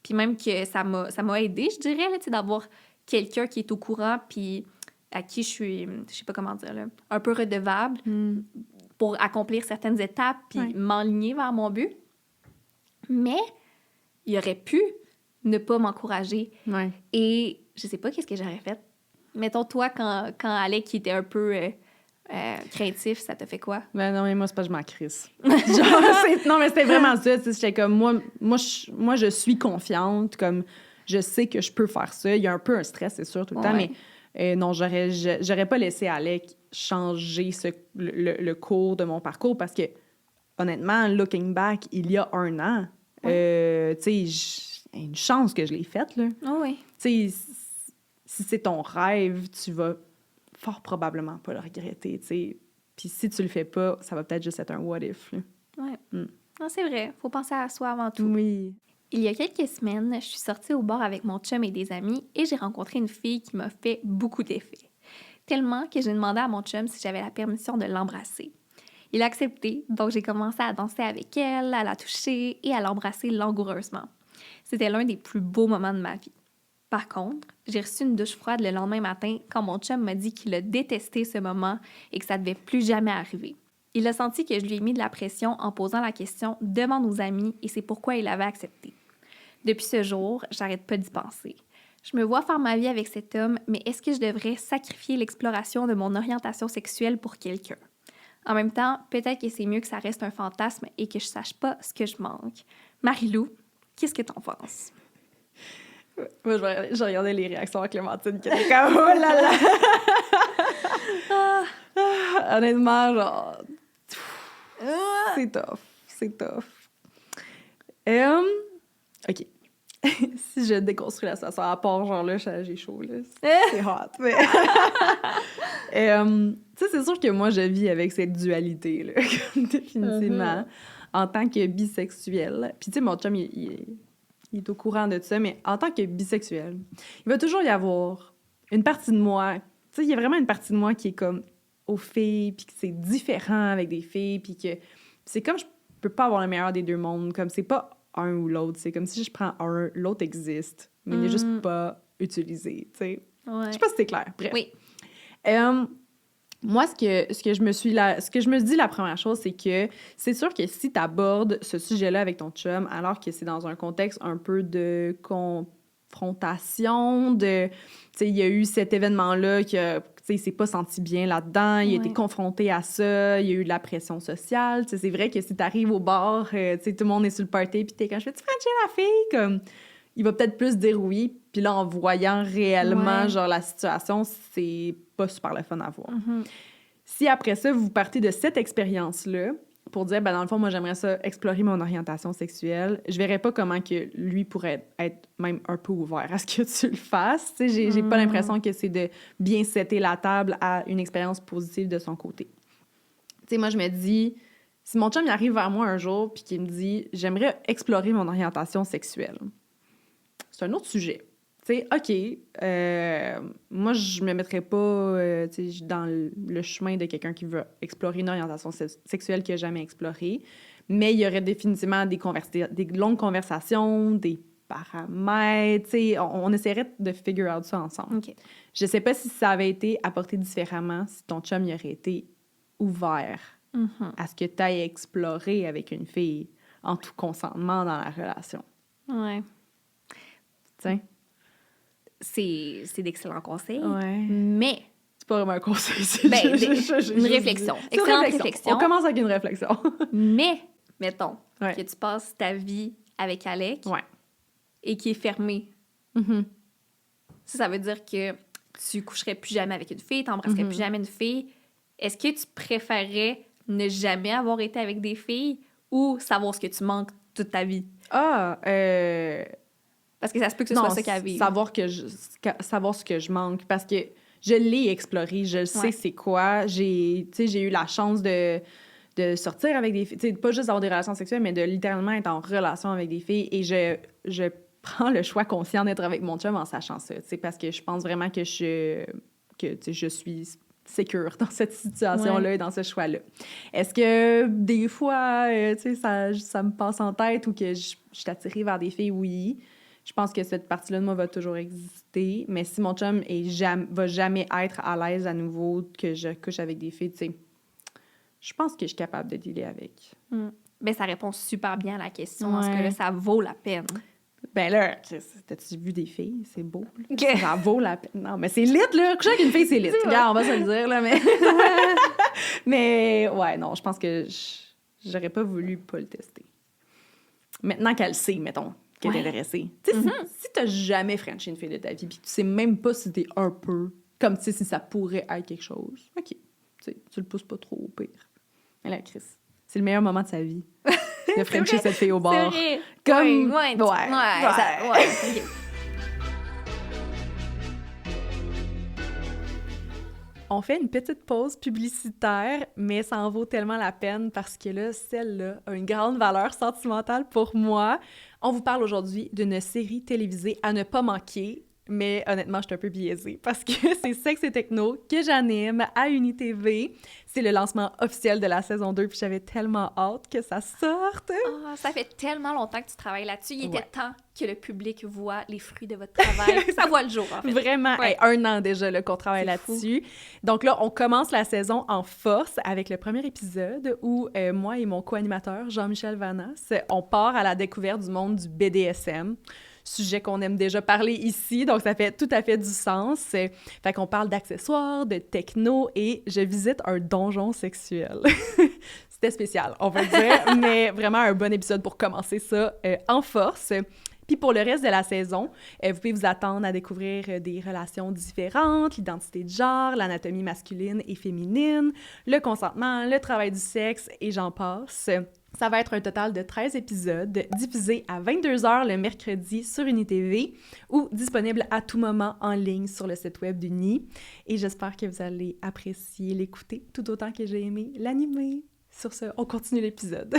Speaker 2: Puis même que ça m'a aidée, je dirais, là, tu sais, d'avoir quelqu'un qui est au courant puis à qui je suis, je sais pas comment dire, là, un peu redevable pour accomplir certaines étapes puis m'enligner vers mon but. Mais il aurait pu ne pas m'encourager. Et je sais pas qu'est-ce que j'aurais fait. Mettons, toi, quand Alec qui était un peu craintif, ça te fait quoi?
Speaker 3: Ben non, mais moi, c'est pas que je m'en crisse. Non, mais c'était vraiment ça. J'étais comme, moi, je suis confiante, comme, je sais que je peux faire ça. Il y a un peu un stress, c'est sûr, tout le temps, mais non, j'aurais pas laissé Alec changer le cours de mon parcours parce que, honnêtement, looking back, il y a 1 an, tu sais, une chance que je l'ai faite, là. Tu sais, si c'est ton rêve, tu vas fort probablement pas le regretter, tu sais. Puis si tu le fais pas, ça va peut-être juste être un what if, là.
Speaker 2: Non, c'est vrai. Faut penser à soi avant tout.
Speaker 3: Oui.
Speaker 2: Il y a quelques semaines, je suis sortie au bar avec mon chum et des amis et j'ai rencontré une fille qui m'a fait beaucoup d'effet. Tellement que j'ai demandé à mon chum si j'avais la permission de l'embrasser. Il a accepté, donc j'ai commencé à danser avec elle, à la toucher et à l'embrasser langoureusement. C'était l'un des plus beaux moments de ma vie. Par contre, j'ai reçu une douche froide le lendemain matin quand mon chum m'a dit qu'il a détesté ce moment et que ça devait plus jamais arriver. Il a senti que je lui ai mis de la pression en posant la question devant nos amis et c'est pourquoi il avait accepté. Depuis ce jour, j'arrête pas d'y penser. Je me vois faire ma vie avec cet homme, mais est-ce que je devrais sacrifier l'exploration de mon orientation sexuelle pour quelqu'un? En même temps, peut-être que c'est mieux que ça reste un fantasme et que je sache pas ce que je manque. Marie-Lou, qu'est-ce que t'en penses?
Speaker 3: Moi, je regardais les réactions à Clémentine qui étaient comme « Oh là là! » Honnêtement, genre... C'est tough. OK. Si je déconstruis la situation, à part genre là, j'ai chaud, là. C'est hot. Mais... tu sais, c'est sûr que moi, je vis avec cette dualité, là, définitivement, en tant que bisexuelle. Puis tu sais, mon chum, il est au courant de ça, mais en tant que bisexuel, il va toujours y avoir une partie de moi. Tu sais, il y a vraiment une partie de moi qui est comme aux filles, puis que c'est différent avec des filles, puis que c'est comme je peux pas avoir le meilleur des deux mondes, comme c'est pas un ou l'autre, c'est comme si je prends un, l'autre existe, mais il n'est juste pas utilisé, tu sais.
Speaker 2: Ouais.
Speaker 3: Je sais pas si c'est clair. Bref.
Speaker 2: Oui.
Speaker 3: Moi, ce que je me dis la première chose, c'est que c'est sûr que si tu abordes ce sujet-là avec ton chum, alors que c'est dans un contexte un peu de confrontation, tu sais, il y a eu cet événement-là que, tu sais, il s'est pas senti bien là-dedans, il a été confronté à ça, il y a eu de la pression sociale, tu sais, c'est vrai que si t'arrives au bar, tu sais, tout le monde est sur le party, puis t'es quand je fais-tu frencher la fille, comme... Il va peut-être plus dire oui, puis là, en voyant réellement, genre, la situation, c'est pas super le fun à voir. Si après ça, vous partez de cette expérience-là pour dire, ben dans le fond, moi, j'aimerais ça explorer mon orientation sexuelle, je verrais pas comment que lui pourrait être même un peu ouvert à ce que tu le fasses. Tu sais, j'ai pas l'impression que c'est de bien setter la table à une expérience positive de son côté. Tu sais, moi, je me dis, si mon chum il arrive vers moi un jour puis qu'il me dit, j'aimerais explorer mon orientation sexuelle, c'est un autre sujet. Tu sais, OK, moi, je me mettrais pas dans le chemin de quelqu'un qui veut explorer une orientation sexuelle qu'il n'a jamais explorée, mais il y aurait définitivement des longues conversations, des paramètres, tu sais, on essaierait de figure out ça ensemble.
Speaker 2: OK.
Speaker 3: Je sais pas si ça avait été apporté différemment, si ton chum y aurait été ouvert à ce que tu ailles explorer avec une fille en tout consentement dans la relation.
Speaker 2: Ouais.
Speaker 3: Tiens.
Speaker 2: C'est d'excellents conseils,
Speaker 3: Ouais.
Speaker 2: mais...
Speaker 3: C'est pas vraiment un conseil, c'est
Speaker 2: une réflexion. Excellente réflexion.
Speaker 3: On commence avec une réflexion.
Speaker 2: Mais, mettons,
Speaker 3: Ouais.
Speaker 2: que tu passes ta vie avec Alec
Speaker 3: Ouais.
Speaker 2: et qui est fermé. Ça veut dire que tu coucherais plus jamais avec une fille, t'embrasserais plus jamais une fille. Est-ce que tu préférerais ne jamais avoir été avec des filles ou savoir ce que tu manques toute ta vie? Parce que ça se peut que ce soit ça qu'elle vive.
Speaker 3: Savoir ce que je manque, parce que je l'ai exploré, je sais c'est quoi. J'ai eu la chance de sortir avec des filles, pas juste d'avoir des relations sexuelles, mais de littéralement être en relation avec des filles. Et je prends le choix conscient d'être avec mon chum en sachant ça, parce que je pense vraiment que je suis sécure dans cette situation-là et dans ce choix-là. Est-ce que des fois, ça me passe en tête ou que je suis attirée vers des filles? Oui. Je pense que cette partie-là de moi va toujours exister, mais si mon chum va jamais être à l'aise à nouveau que je couche avec des filles, je pense que je suis capable de dealer avec.
Speaker 2: Ben, ça répond super bien à la question. Est-ce que là, ça vaut la peine?
Speaker 3: Ben là, t'as-tu vu des filles? C'est beau. Ça vaut la peine. Non, mais c'est lit, là. Coucher avec une fille, c'est lit. Regarde, on va se le dire, là, mais... mais ouais, non, je pense que j'aurais pas voulu pas le tester. Maintenant qu'elle sait, mettons, qu'elle est intéressée. Tu sais, si t'as jamais frenché une fille de ta vie, puis tu sais même pas si t'es un peu... Comme, tu sais, si ça pourrait être quelque chose. OK. Tu le pousses pas trop au pire. Mais là, Chris, c'est le meilleur moment de sa vie. De frencher cette fille au bar.
Speaker 2: C'est vrai.
Speaker 3: Comme...
Speaker 2: Ouais. OK.
Speaker 3: On fait une petite pause publicitaire, mais ça en vaut tellement la peine parce que là, celle-là a une grande valeur sentimentale pour moi. On vous parle aujourd'hui d'une série télévisée à ne pas manquer. mais honnêtement, je suis un peu biaisée parce que c'est Sexe et Techno que j'anime à UniTV. C'est le lancement officiel de la saison 2, puis j'avais tellement hâte que ça sorte.
Speaker 2: Ah, ça fait tellement longtemps que tu travailles là-dessus. Il était
Speaker 3: Ouais.
Speaker 2: temps que le public voit les fruits de votre travail. Ça voit le jour, en fait.
Speaker 3: Vraiment,
Speaker 2: Ouais.
Speaker 3: hey, 1 an déjà là, qu'on travaille
Speaker 2: C'est fou.
Speaker 3: là-dessus. Donc là, on commence la saison en force avec le premier épisode où moi et mon co-animateur, Jean-Michel Vanas, on part à la découverte du monde du BDSM. Sujet qu'on aime déjà parler ici, donc ça fait tout à fait du sens. Fait qu'on parle d'accessoires, de techno et je visite un donjon sexuel. C'était spécial, on va le dire, mais vraiment un bon épisode pour commencer ça en force. Puis pour le reste de la saison, vous pouvez vous attendre à découvrir des relations différentes, l'identité de genre, l'anatomie masculine et féminine, le consentement, le travail du sexe et j'en passe. Ça va être un total de 13 épisodes diffusés à 22h le mercredi sur UniTV ou disponibles à tout moment en ligne sur le site web d'Uni. Et j'espère que vous allez apprécier l'écouter tout autant que j'ai aimé l'animer. Sur ce, on continue l'épisode.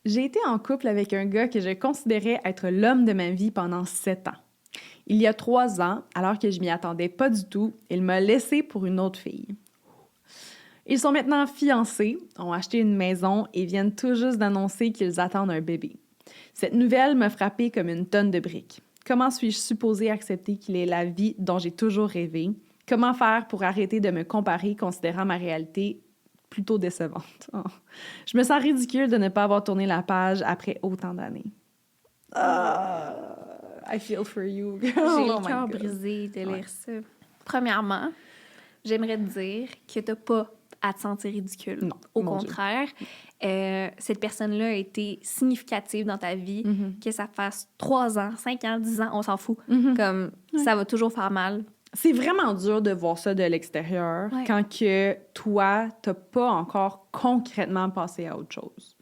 Speaker 3: J'ai été en couple avec un gars que je considérais être l'homme de ma vie pendant 7 ans. Il y a 3 ans, alors que je m'y attendais pas du tout, il m'a laissé pour une autre fille. Ils sont maintenant fiancés, ont acheté une maison et viennent tout juste d'annoncer qu'ils attendent un bébé. Cette nouvelle m'a frappée comme une tonne de briques. Comment suis-je supposée accepter qu'il ait la vie dont j'ai toujours rêvé? Comment faire pour arrêter de me comparer considérant ma réalité plutôt décevante? Oh. Je me sens ridicule de ne pas avoir tourné la page après autant d'années. I feel for you, girl.
Speaker 2: J'ai
Speaker 3: Oh
Speaker 2: le
Speaker 3: my
Speaker 2: cœur
Speaker 3: God.
Speaker 2: brisé de lire
Speaker 3: Ouais.
Speaker 2: ça. Premièrement, j'aimerais te dire que t'as pas à te sentir ridicule.
Speaker 3: Non,
Speaker 2: Au
Speaker 3: mon Dieu.
Speaker 2: contraire, cette personne-là a été significative dans ta vie,
Speaker 3: Mhm.
Speaker 2: que ça fasse 3 ans, 5 ans, 10 ans, on s'en fout.
Speaker 3: Mhm.
Speaker 2: Comme, ça va toujours faire mal.
Speaker 3: C'est vraiment dur de voir ça de l'extérieur
Speaker 2: Ouais.
Speaker 3: quand que toi, t'as pas encore concrètement passé à autre chose.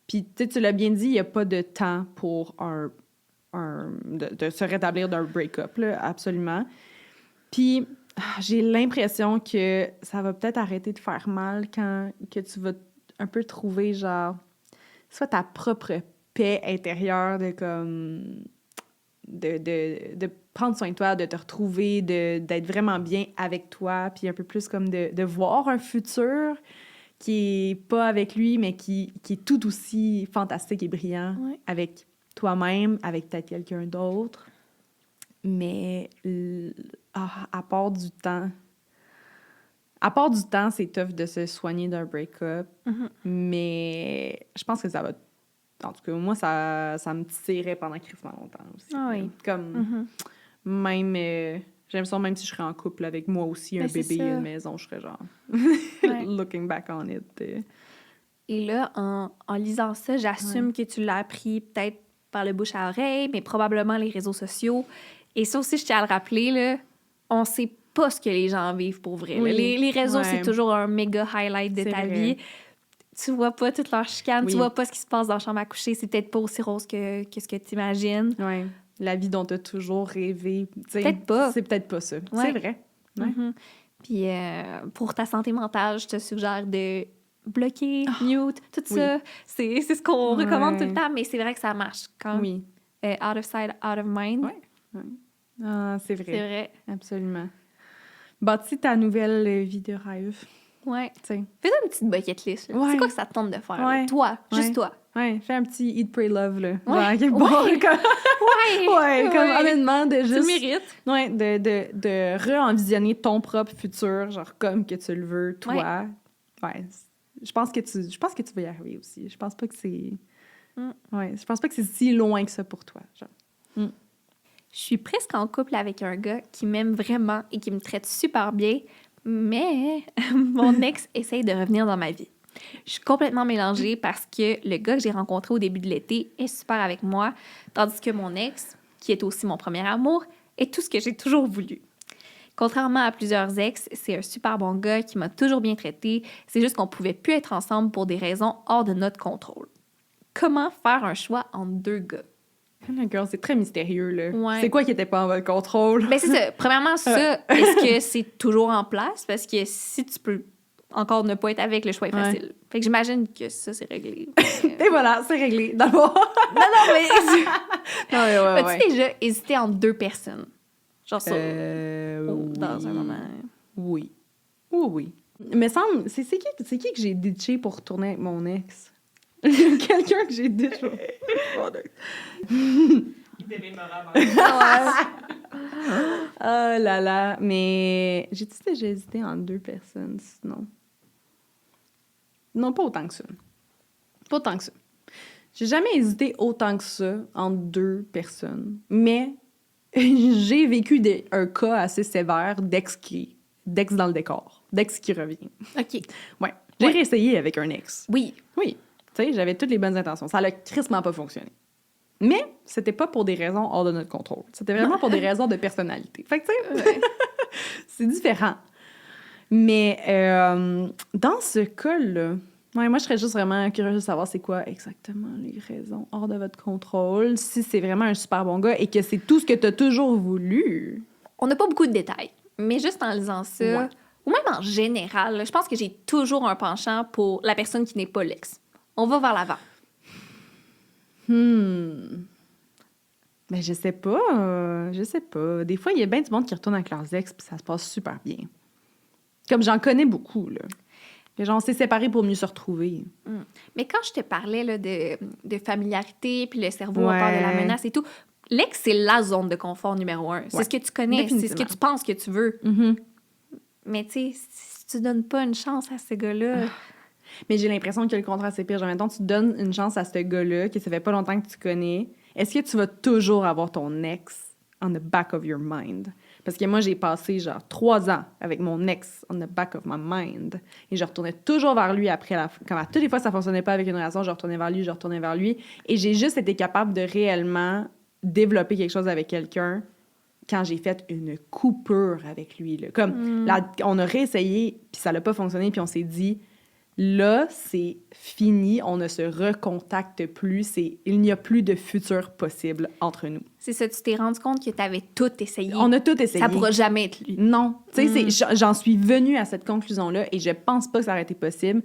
Speaker 3: Puis, tu l'as bien dit, il n'y a pas de temps pour de se rétablir d'un break-up, là, absolument. Puis, j'ai l'impression que ça va peut-être arrêter de faire mal quand que tu vas un peu trouver, genre, soit ta propre paix intérieure de comme... de prendre soin de toi, de te retrouver, d'être vraiment bien avec toi, puis un peu plus comme de voir un futur qui est pas avec lui, mais qui est tout aussi fantastique et brillant
Speaker 2: Ouais.
Speaker 3: avec toi-même, avec peut-être quelqu'un d'autre. Mais à part du temps... À part du temps, c'est tough de se soigner d'un break-up,
Speaker 2: Mhm.
Speaker 3: mais je pense que ça va... En tout cas, moi, ça me tirait pendant crissement longtemps aussi.
Speaker 2: Ah oui.
Speaker 3: Comme,
Speaker 2: Mhm.
Speaker 3: même... j'ai l'impression, même si je serais en couple avec moi aussi, un
Speaker 2: Ben, c'est
Speaker 3: bébé et
Speaker 2: ça.
Speaker 3: une maison, je serais genre...
Speaker 2: Ouais.
Speaker 3: Looking back on it.
Speaker 2: Et là, en lisant ça, j'assume que tu l'as appris peut-être par le bouche à oreille, mais probablement les réseaux sociaux. Et ça aussi, je tiens à le rappeler, là, on sait pas ce que les gens vivent pour vrai. là.
Speaker 3: Oui.
Speaker 2: Les réseaux,
Speaker 3: Ouais.
Speaker 2: c'est toujours un méga highlight de
Speaker 3: C'est
Speaker 2: ta
Speaker 3: vrai.
Speaker 2: vie. Tu vois pas toute leur chicane,
Speaker 3: Oui.
Speaker 2: tu vois pas ce qui se passe dans la chambre à coucher. C'est peut-être pas aussi rose que ce que tu imagines.
Speaker 3: Ouais. La vie dont tu as toujours rêvé. t'sais,
Speaker 2: Peut-être pas.
Speaker 3: C'est peut-être pas ça.
Speaker 2: Ouais.
Speaker 3: C'est vrai. Ouais.
Speaker 2: Mhm. Puis pour ta santé mentale, je te suggère de bloquer, mute, tout
Speaker 3: Oui.
Speaker 2: ça. C'est ce qu'on
Speaker 3: Ouais.
Speaker 2: recommande tout le temps, mais c'est vrai que ça marche quand
Speaker 3: Oui.
Speaker 2: out of sight, out of mind.
Speaker 3: Ouais. Ah, c'est vrai.
Speaker 2: C'est vrai.
Speaker 3: Absolument. Bâtis ta nouvelle vie de rêve.
Speaker 2: Ouais.
Speaker 3: T'sais.
Speaker 2: Fais-toi une petite bucket list. là.
Speaker 3: Ouais.
Speaker 2: C'est quoi que ça te tente de faire? là?
Speaker 3: Ouais.
Speaker 2: Toi, juste
Speaker 3: Ouais.
Speaker 2: toi.
Speaker 3: Ouais, fais un petit Eat, Pray, Love, là.
Speaker 2: Ouais.
Speaker 3: Genre, quelque part,
Speaker 2: Ouais.
Speaker 3: comme...
Speaker 2: Ouais!
Speaker 3: Ouais, comme honnêtement, de
Speaker 2: Tu
Speaker 3: juste...
Speaker 2: le mérites.
Speaker 3: Ouais, de re-envisionner ton propre futur, genre comme que tu le veux, toi. Ouais. Je pense que tu vas y arriver aussi. Je pense pas que c'est... Ouais, je pense pas que c'est si loin que ça pour toi, genre.
Speaker 2: Je suis presque en couple avec un gars qui m'aime vraiment et qui me traite super bien, mais mon ex essaye de revenir dans ma vie. Je suis complètement mélangée parce que le gars que j'ai rencontré au début de l'été est super avec moi, tandis que mon ex, qui est aussi mon premier amour, est tout ce que j'ai toujours voulu. Contrairement à plusieurs ex, c'est un super bon gars qui m'a toujours bien traité. C'est juste qu'on pouvait plus être ensemble pour des raisons hors de notre contrôle. Comment faire un choix entre 2 gars?
Speaker 3: La girl, c'est très mystérieux, là.
Speaker 2: Ouais.
Speaker 3: C'est quoi qui était pas en votre contrôle?
Speaker 2: Ben c'est ça. Premièrement, ça, est-ce que c'est toujours en place? Parce que si tu peux encore ne pas être avec, le choix est
Speaker 3: Ouais.
Speaker 2: facile. Fait que j'imagine que ça, c'est réglé.
Speaker 3: Et voilà, c'est réglé. Dans le fond.
Speaker 2: non, mais...
Speaker 3: Non, mais ouais,
Speaker 2: As-tu déjà hésité entre deux personnes? Genre ça,
Speaker 3: oui.
Speaker 2: dans un moment...
Speaker 3: Oui. Oui. Mais semble, c'est qui que j'ai ditché pour retourner avec mon ex? Quelqu'un que j'ai ditché. Oh là là. Mais j'ai-tu déjà hésité entre deux personnes, sinon? Non, pas autant que ça. Pas autant que ça. J'ai jamais hésité autant que ça entre deux personnes. Mais j'ai vécu un cas assez sévère d'ex dans le décor. D'ex qui revient.
Speaker 2: OK.
Speaker 3: Ouais. J'ai réessayé avec un ex.
Speaker 2: Oui.
Speaker 3: Oui. Tu sais, j'avais toutes les bonnes intentions. Ça n'a crissement pas fonctionné. Mais c'était pas pour des raisons hors de notre contrôle. C'était vraiment pour des raisons de personnalité. Fait que, tu sais, c'est différent. Mais dans ce cas-là, ouais, moi, je serais juste vraiment curieuse de savoir c'est quoi exactement les raisons hors de votre contrôle. Si c'est vraiment un super bon gars et que c'est tout ce que tu as toujours voulu.
Speaker 2: On n'a pas beaucoup de détails, mais juste en lisant ça,
Speaker 3: Ouais.
Speaker 2: ou même en général, là, je pense que j'ai toujours un penchant pour la personne qui n'est pas l'ex. On va vers l'avant.
Speaker 3: Mais je sais pas. Je sais pas. Des fois, il y a bien du monde qui retourne avec leurs ex puis ça se passe super bien. Comme j'en connais beaucoup, là. Les gens s'est séparés pour mieux se retrouver.
Speaker 2: Mais quand je te parlais là, de familiarité, puis le cerveau a
Speaker 3: Ouais.
Speaker 2: peur de la menace et tout, l'ex, c'est la zone de confort numéro 1. C'est
Speaker 3: Ouais.
Speaker 2: ce que tu connais, c'est ce que
Speaker 3: Définitivement.
Speaker 2: tu penses que tu veux.
Speaker 3: Mm-hmm.
Speaker 2: Mais tu sais, si tu donnes pas une chance à ce gars-là...
Speaker 3: Mais j'ai l'impression que le contraire, c'est pire. Genre, maintenant, tu donnes une chance à ce gars-là, que ça fait pas longtemps que tu connais. Est-ce que tu vas toujours avoir ton ex on the back of your mind? Parce que moi, j'ai passé genre 3 ans avec mon ex on the back of my mind. Et je retournais toujours vers lui après quand à toutes les fois ça fonctionnait pas avec une relation, je retournais vers lui. Et j'ai juste été capable de réellement développer quelque chose avec quelqu'un quand j'ai fait une coupure avec lui. Là. Comme, on a réessayé, puis ça n'a pas fonctionné, puis on s'est dit, là, c'est fini, on ne se recontacte plus, il n'y a plus de futur possible entre nous.
Speaker 2: C'est ça, tu t'es rendu compte que tu avais tout essayé.
Speaker 3: On a tout essayé.
Speaker 2: Ça pourra jamais être lui.
Speaker 3: Non. Tu sais, j'en suis venue à cette conclusion-là et je pense pas que ça aurait été possible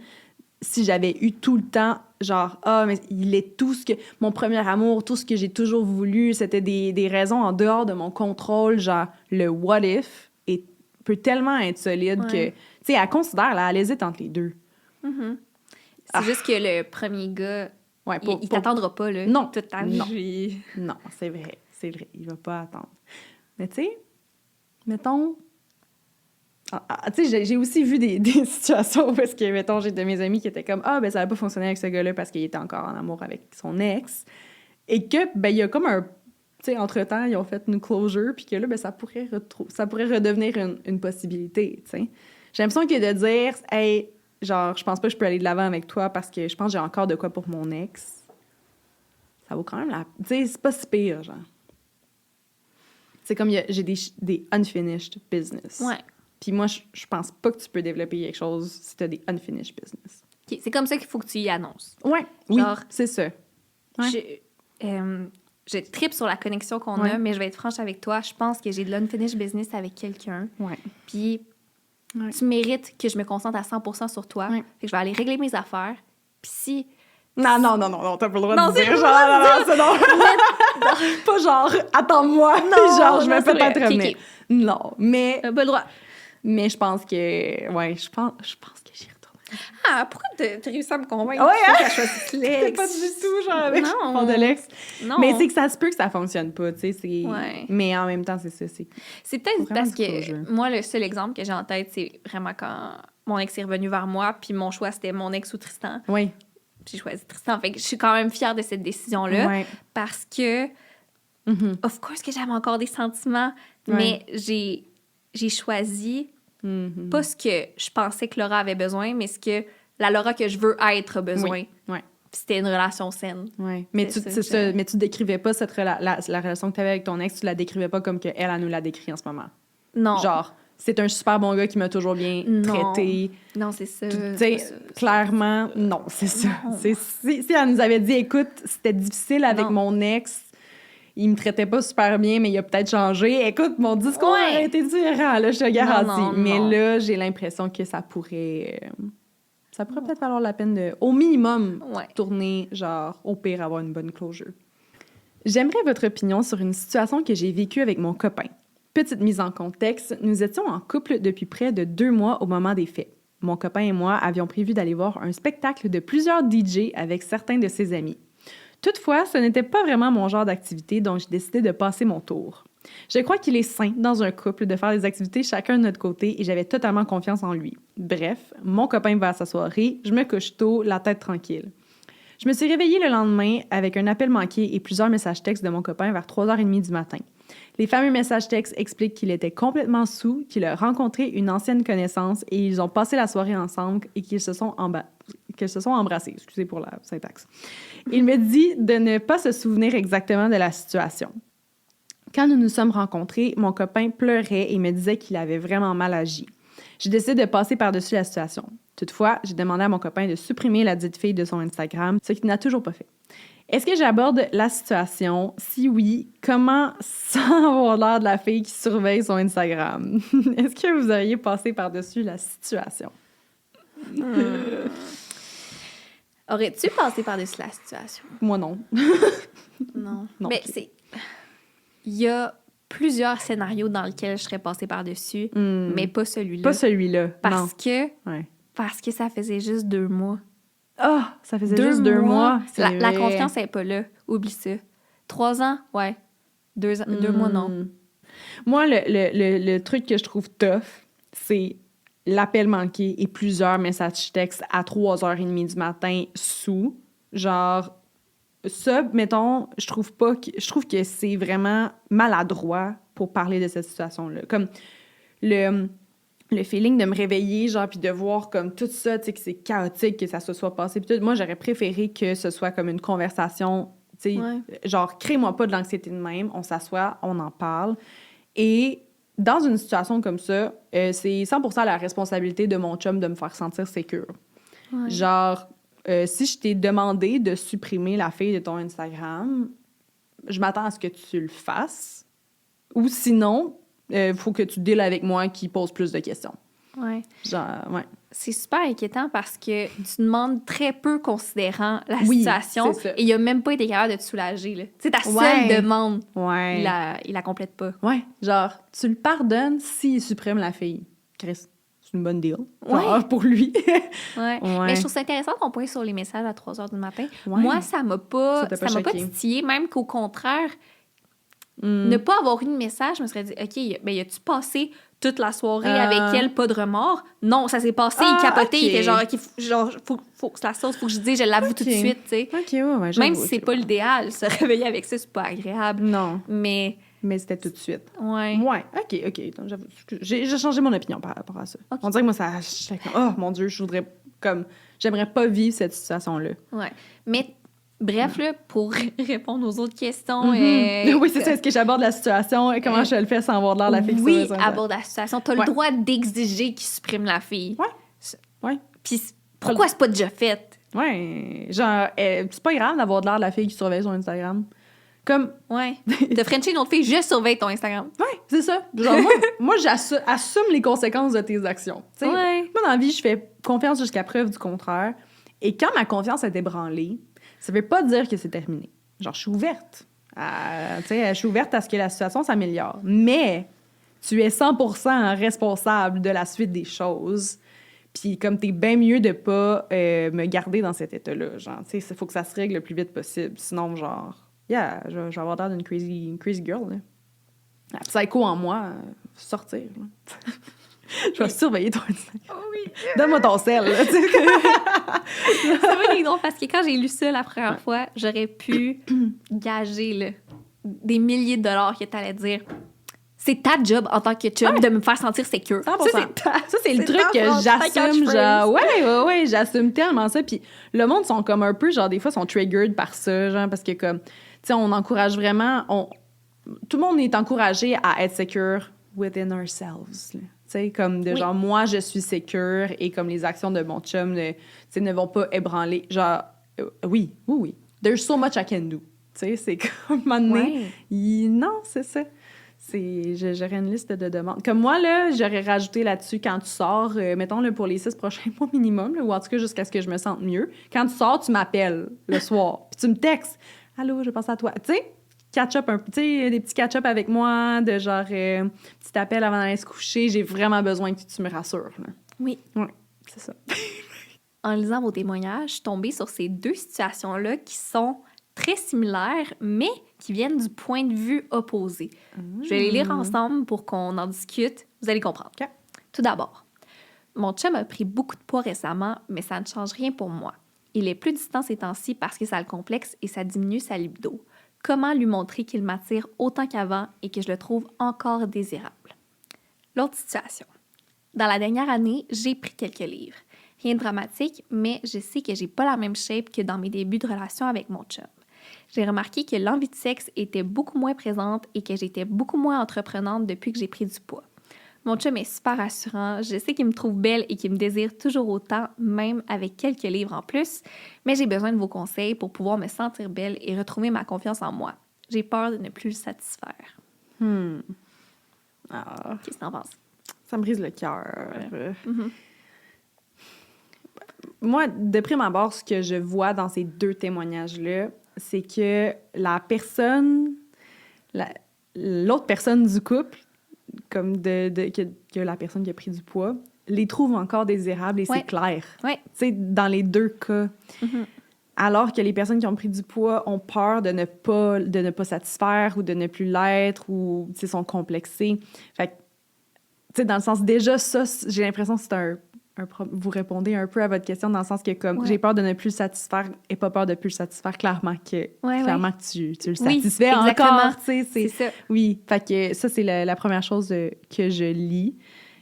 Speaker 3: si j'avais eu tout le temps, genre, mais il est tout ce que... Mon premier amour, tout ce que j'ai toujours voulu, c'était des raisons en dehors de mon contrôle, genre, le what if peut tellement être solide que... Tu sais, elle considère, là, elle hésite entre les deux.
Speaker 2: C'est juste que le premier gars,
Speaker 3: Ouais,
Speaker 2: il t'attendra pas, là.
Speaker 3: Non.
Speaker 2: Toute ta
Speaker 3: Non.
Speaker 2: vie.
Speaker 3: Non, c'est vrai. Il va pas attendre. Mais tu sais, mettons... tu sais, j'ai aussi vu des situations où est-ce que, mettons, j'ai de mes amis qui étaient comme « Ah, ben ça n'a pas fonctionné avec ce gars-là parce qu'il était encore en amour avec son ex. » Et que, ben il y a comme un... Tu sais, entre-temps, ils ont fait une closure, puis que là, ben ça pourrait redevenir une possibilité, tu sais. J'ai l'impression que de dire « Hey, genre, je pense pas que je peux aller de l'avant avec toi parce que je pense que j'ai encore de quoi pour mon ex. » Ça vaut quand même la... Tu sais, c'est pas si pire, genre. C'est comme j'ai des unfinished business.
Speaker 2: Ouais.
Speaker 3: Puis moi, je pense pas que tu peux développer quelque chose si t'as des unfinished business.
Speaker 2: OK, c'est comme ça qu'il faut que tu y annonces.
Speaker 3: Ouais, oui,
Speaker 2: Genre,
Speaker 3: c'est ça. Ouais.
Speaker 2: Je tripe sur la connexion qu'on
Speaker 3: Ouais.
Speaker 2: a, mais je vais être franche avec toi. Je pense que j'ai de l'unfinished business avec quelqu'un.
Speaker 3: Ouais.
Speaker 2: Puis
Speaker 3: Ouais.
Speaker 2: tu mérites que je me concentre à 100% sur toi.
Speaker 3: Ouais.
Speaker 2: Fait que je vais aller régler mes affaires. Puis si...
Speaker 3: Non, t'as pas le droit
Speaker 2: Non,
Speaker 3: de
Speaker 2: c'est
Speaker 3: dire
Speaker 2: pas
Speaker 3: genre, c'est non. Pas genre, attends-moi, genre, je vais
Speaker 2: non, c'est
Speaker 3: peut-être
Speaker 2: vrai.
Speaker 3: revenir.
Speaker 2: Ok.
Speaker 3: Non, mais
Speaker 2: Pas le droit.
Speaker 3: je pense que, ouais, je pense que j'y retournerai.
Speaker 2: Ah, pourquoi t'as réussi à me convaincre?
Speaker 3: Ouais,
Speaker 2: qu'il faut
Speaker 3: hein?
Speaker 2: qu'elle choisisse l'ex?
Speaker 3: C'est pas du tout, genre, avec
Speaker 2: Non.
Speaker 3: je parle de l'ex.
Speaker 2: Non.
Speaker 3: Mais c'est que ça se peut que ça fonctionne pas, tu sais, c'est...
Speaker 2: Ouais.
Speaker 3: Mais en même temps, c'est ça, c'est...
Speaker 2: C'est peut-être
Speaker 3: Faut vraiment
Speaker 2: parce
Speaker 3: du
Speaker 2: que
Speaker 3: closure.
Speaker 2: moi, le seul exemple que j'ai en tête, c'est vraiment quand mon ex est revenu vers moi, puis mon choix, c'était mon ex ou Tristan.
Speaker 3: Oui.
Speaker 2: Puis j'ai choisi Tristan. Fait que je suis quand même fière de cette décision-là.
Speaker 3: Ouais.
Speaker 2: Parce que,
Speaker 3: Mhm.
Speaker 2: of course que j'avais encore des sentiments,
Speaker 3: Ouais.
Speaker 2: mais j'ai choisi
Speaker 3: Mhm.
Speaker 2: pas ce que je pensais que Laura avait besoin, mais ce que la Laura que je veux être a besoin.
Speaker 3: Oui. Ouais.
Speaker 2: Puis c'était une relation saine.
Speaker 3: Ouais. Mais
Speaker 2: C'est
Speaker 3: c'est
Speaker 2: ça,
Speaker 3: ça, mais tu décrivais pas la relation que tu avais avec ton ex, tu la décrivais pas comme elle nous la décrit en ce moment.
Speaker 2: Non.
Speaker 3: Genre, c'est un super bon gars qui m'a toujours bien
Speaker 2: Non.
Speaker 3: traité.
Speaker 2: Non, c'est ça.
Speaker 3: Tu
Speaker 2: c'est
Speaker 3: sais,
Speaker 2: pas ça.
Speaker 3: clairement, non, c'est ça.
Speaker 2: Non.
Speaker 3: Si elle nous avait dit, écoute, c'était difficile avec
Speaker 2: Non.
Speaker 3: mon ex, il me traitait pas super bien, mais il a peut-être changé. Écoute, mon discours a été différent, là, je te garantis.
Speaker 2: Non,
Speaker 3: mais
Speaker 2: non.
Speaker 3: là, j'ai l'impression que ça pourrait peut-être valoir la peine de, au minimum, tourner, genre, au pire, avoir une bonne closure. J'aimerais votre opinion sur une situation que j'ai vécue avec mon copain. Petite mise en contexte, nous étions en couple depuis près de 2 mois au moment des faits. Mon copain et moi avions prévu d'aller voir un spectacle de plusieurs DJ avec certains de ses amis. Toutefois, ce n'était pas vraiment mon genre d'activité, donc j'ai décidé de passer mon tour. Je crois qu'il est sain dans un couple de faire des activités chacun de notre côté et j'avais totalement confiance en lui. Bref, mon copain va à sa soirée, je me couche tôt, la tête tranquille. Je me suis réveillée le lendemain avec un appel manqué et plusieurs messages textes de mon copain vers 3h30 du matin. Les fameux messages textes expliquent qu'il était complètement saoul, qu'il a rencontré une ancienne connaissance et ils ont passé la soirée ensemble et qu'ils se sont embrassés. Excusez pour la syntaxe. Il me dit de ne pas se souvenir exactement de la situation. Quand nous nous sommes rencontrés, mon copain pleurait et me disait qu'il avait vraiment mal agi. J'ai décidé de passer par-dessus la situation. Toutefois, j'ai demandé à mon copain de supprimer la dite fille de son Instagram, ce qu'il n'a toujours pas fait. Est-ce que j'aborde la situation? Si oui, comment sans avoir l'air de la fille qui surveille son Instagram? Est-ce que vous auriez passé par-dessus la situation?
Speaker 2: Aurais-tu passé par-dessus la situation?
Speaker 3: Moi, non.
Speaker 2: Non.
Speaker 3: Non.
Speaker 2: Mais c'est... Il y a plusieurs scénarios dans lesquels je serais passée par-dessus, mais pas celui-là.
Speaker 3: Pas celui-là,
Speaker 2: Parce que...
Speaker 3: Ouais.
Speaker 2: Parce que ça faisait juste 2 mois.
Speaker 3: Ah! Ça faisait juste 2 mois.
Speaker 2: La confiance n'est pas là. Oublie ça. 3 ans? Ouais. 2 mois, non.
Speaker 3: Moi, le truc que je trouve tough, c'est l'appel manqué et plusieurs messages textes à 3h30 du matin sous. Genre, ça, mettons, je trouve que c'est vraiment maladroit pour parler de cette situation-là. Comme le feeling de me réveiller, genre, puis de voir comme tout ça, tu sais, que c'est chaotique, que ça se soit passé. Puis tout, moi, j'aurais préféré que ce soit comme une conversation, tu sais, genre, crée-moi pas de l'anxiété de même, on s'assoit, on en parle. Et dans une situation comme ça, c'est 100% la responsabilité de mon chum de me faire sentir sécure.
Speaker 2: Ouais.
Speaker 3: Genre, si je t'ai demandé de supprimer la fille de ton Instagram, je m'attends à ce que tu le fasses. Ou sinon, faut que tu deals avec moi qui pose plus de questions.
Speaker 2: Ouais.
Speaker 3: Genre, ouais.
Speaker 2: C'est super inquiétant parce que tu demandes très peu considérant la
Speaker 3: Oui,
Speaker 2: situation
Speaker 3: c'est ça.
Speaker 2: et il a même pas été capable de te soulager. Tu sais, ta
Speaker 3: Ouais.
Speaker 2: seule demande,
Speaker 3: Ouais.
Speaker 2: il la complète pas.
Speaker 3: Ouais. Genre, tu le pardonnes s'il supprime la fille. Chris, c'est une bonne deal.
Speaker 2: Ouais.
Speaker 3: Genre, pour lui.
Speaker 2: Ouais.
Speaker 3: Ouais.
Speaker 2: Mais je trouve ça intéressant ton point sur les messages à 3h du matin.
Speaker 3: Ouais.
Speaker 2: Moi, ça m'a pas
Speaker 3: choqué.
Speaker 2: titillé, même qu'au contraire, ne pas avoir eu de message, je me serais dit, OK, ben, as-tu passé toute la soirée avec elle, pas de remords? Non, ça s'est passé, il capotait, il était genre, OK, faut que la sauce, faut que je dise, je l'avoue tout de suite, tu sais.
Speaker 3: OK, ouais,
Speaker 2: Même si c'est pas l'idéal, se réveiller avec ça, c'est pas agréable.
Speaker 3: Non,
Speaker 2: Mais,
Speaker 3: c'était tout de suite.
Speaker 2: ouais.
Speaker 3: Ouais, OK. Donc, j'avoue, j'ai changé mon opinion par rapport à ça.
Speaker 2: Ok.
Speaker 3: On dirait que moi, ça... j'étais comme, oh, mon Dieu, j'aimerais pas vivre cette situation-là.
Speaker 2: Ouais. Mais, bref, là, pour répondre aux autres questions...
Speaker 3: Oui, c'est ça. Est-ce que j'aborde la situation et comment je le fais sans avoir l'air la fille?
Speaker 2: Oui, aborde la situation. T'as
Speaker 3: Ouais.
Speaker 2: le droit d'exiger qu'il supprime la fille.
Speaker 3: Ouais.
Speaker 2: Puis pourquoi c'est pas déjà fait?
Speaker 3: Ouais. Genre, c'est pas grave d'avoir de l'air la fille qui surveille son Instagram. Comme,
Speaker 2: Ouais. T'as frenché une autre fille, je surveille ton Instagram.
Speaker 3: ouais, c'est ça. Genre, moi j'assume les conséquences de tes actions. Tu sais,
Speaker 2: Ouais.
Speaker 3: moi, dans la vie, je fais confiance jusqu'à preuve du contraire. Et quand ma confiance est ébranlée, ça veut pas dire que c'est terminé. Genre, je suis ouverte. Tu sais, je suis ouverte à ce que la situation s'améliore. Mais tu es 100% responsable de la suite des choses. Puis comme t'es bien mieux de pas me garder dans cet état-là. Genre, tu sais, il faut que ça se règle le plus vite possible. Sinon, genre, je vais avoir l'air d'une crazy girl, là. La psycho en moi, sortir, là. Je vais surveiller ton Instagram.
Speaker 2: Oh oui.
Speaker 3: Donne-moi ton sel, là, tu sais.
Speaker 2: C'est vrai, drôle parce que quand j'ai lu ça la première fois, j'aurais pu gager là, des milliers de dollars que t'allais dire. C'est ta job en tant que chum de me faire sentir sécure.
Speaker 3: 100%. Ça, c'est le truc que j'assume, genre, ouais, j'assume tellement ça. Puis le monde sont comme un peu, genre, des fois, sont triggered par ça, genre, parce que, comme, tu sais, on encourage vraiment, tout le monde est encouragé à être secure within ourselves, là. Tu sais, comme de genre, moi, je suis sécure et comme les actions de mon chum ne vont pas ébranler. Genre, oui. There's so much I can do. Tu sais, c'est comme, un moment donné,
Speaker 2: Ouais.
Speaker 3: non, c'est ça. J'aurais une liste de demandes. Comme moi, là, j'aurais rajouté là-dessus quand tu sors, mettons, là, pour les 6 prochains mois minimum, là, ou en tout cas jusqu'à ce que je me sente mieux. Quand tu sors, tu m'appelles le soir, puis tu me textes. « Allô, je pense à toi. » Tu sais, catch-up un peu. Tu sais, des petits catch-up avec moi, de genre, petit appel avant d'aller se coucher. J'ai vraiment besoin que tu me rassures. Là.
Speaker 2: Oui.
Speaker 3: Ouais, c'est ça.
Speaker 2: En lisant vos témoignages, je suis tombée sur ces 2 situations-là qui sont très similaires, mais qui viennent du point de vue opposé. Je vais les lire ensemble pour qu'on en discute. Vous allez comprendre.
Speaker 3: OK.
Speaker 2: Tout d'abord, mon chum a pris beaucoup de poids récemment, mais ça ne change rien pour moi. Il est plus distant ces temps-ci parce que ça le complexe et ça diminue sa libido. Comment lui montrer qu'il m'attire autant qu'avant et que je le trouve encore désirable? L'autre situation. Dans la dernière année, j'ai pris quelques livres. Rien de dramatique, mais je sais que j'ai pas la même shape que dans mes débuts de relation avec mon chum. J'ai remarqué que l'envie de sexe était beaucoup moins présente et que j'étais beaucoup moins entreprenante depuis que j'ai pris du poids. Mon chum est super rassurant, je sais qu'il me trouve belle et qu'il me désire toujours autant, même avec quelques livres en plus, mais j'ai besoin de vos conseils pour pouvoir me sentir belle et retrouver ma confiance en moi. J'ai peur de ne plus le satisfaire.
Speaker 3: Ah,
Speaker 2: Qu'est-ce que t'en penses?
Speaker 3: ça me brise le cœur.
Speaker 2: Mhm.
Speaker 3: Moi, de prime abord, ce que je vois dans ces 2 témoignages-là, c'est que la personne, l'autre personne du couple, comme que la personne qui a pris du poids, les trouve encore désirables et
Speaker 2: Ouais.
Speaker 3: c'est clair.
Speaker 2: Ouais.
Speaker 3: Tu sais, dans les 2 cas.
Speaker 2: Mhm.
Speaker 3: Alors que les personnes qui ont pris du poids ont peur de ne pas satisfaire ou de ne plus l'être ou, tu sais, sont complexées. Fait que, tu sais, dans le sens, déjà, ça, j'ai l'impression que c'est vous répondez un peu à votre question dans le sens que, comme,
Speaker 2: Ouais.
Speaker 3: j'ai peur de ne plus le satisfaire et pas peur de plus le satisfaire, clairement que tu le satisfais
Speaker 2: exactement.
Speaker 3: encore, tu sais.
Speaker 2: C'est ça.
Speaker 3: Oui, fait que ça, c'est la première chose que je lis.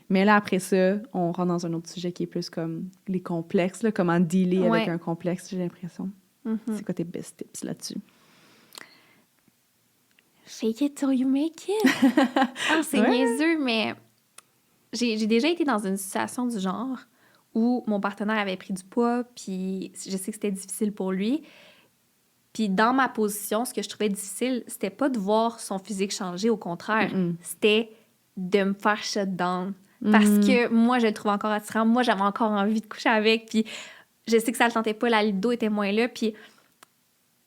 Speaker 3: Mais là, après ça, on rentre dans un autre sujet qui est plus comme les complexes, là, comment dealer avec un complexe, j'ai l'impression.
Speaker 2: Mhm.
Speaker 3: C'est quoi tes best tips là-dessus?
Speaker 2: Fake it till you make it. Ah, c'est
Speaker 3: Ouais.
Speaker 2: niaiseux, mais j'ai déjà été dans une situation du genre où mon partenaire avait pris du poids, puis je sais que c'était difficile pour lui. Puis dans ma position, ce que je trouvais difficile, c'était pas de voir son physique changer, au contraire. C'était de me faire shut down. Parce que moi, je le trouvais encore attirant. Moi, j'avais encore envie de coucher avec, puis je sais que ça le tentait pas, la libido était moins là, puis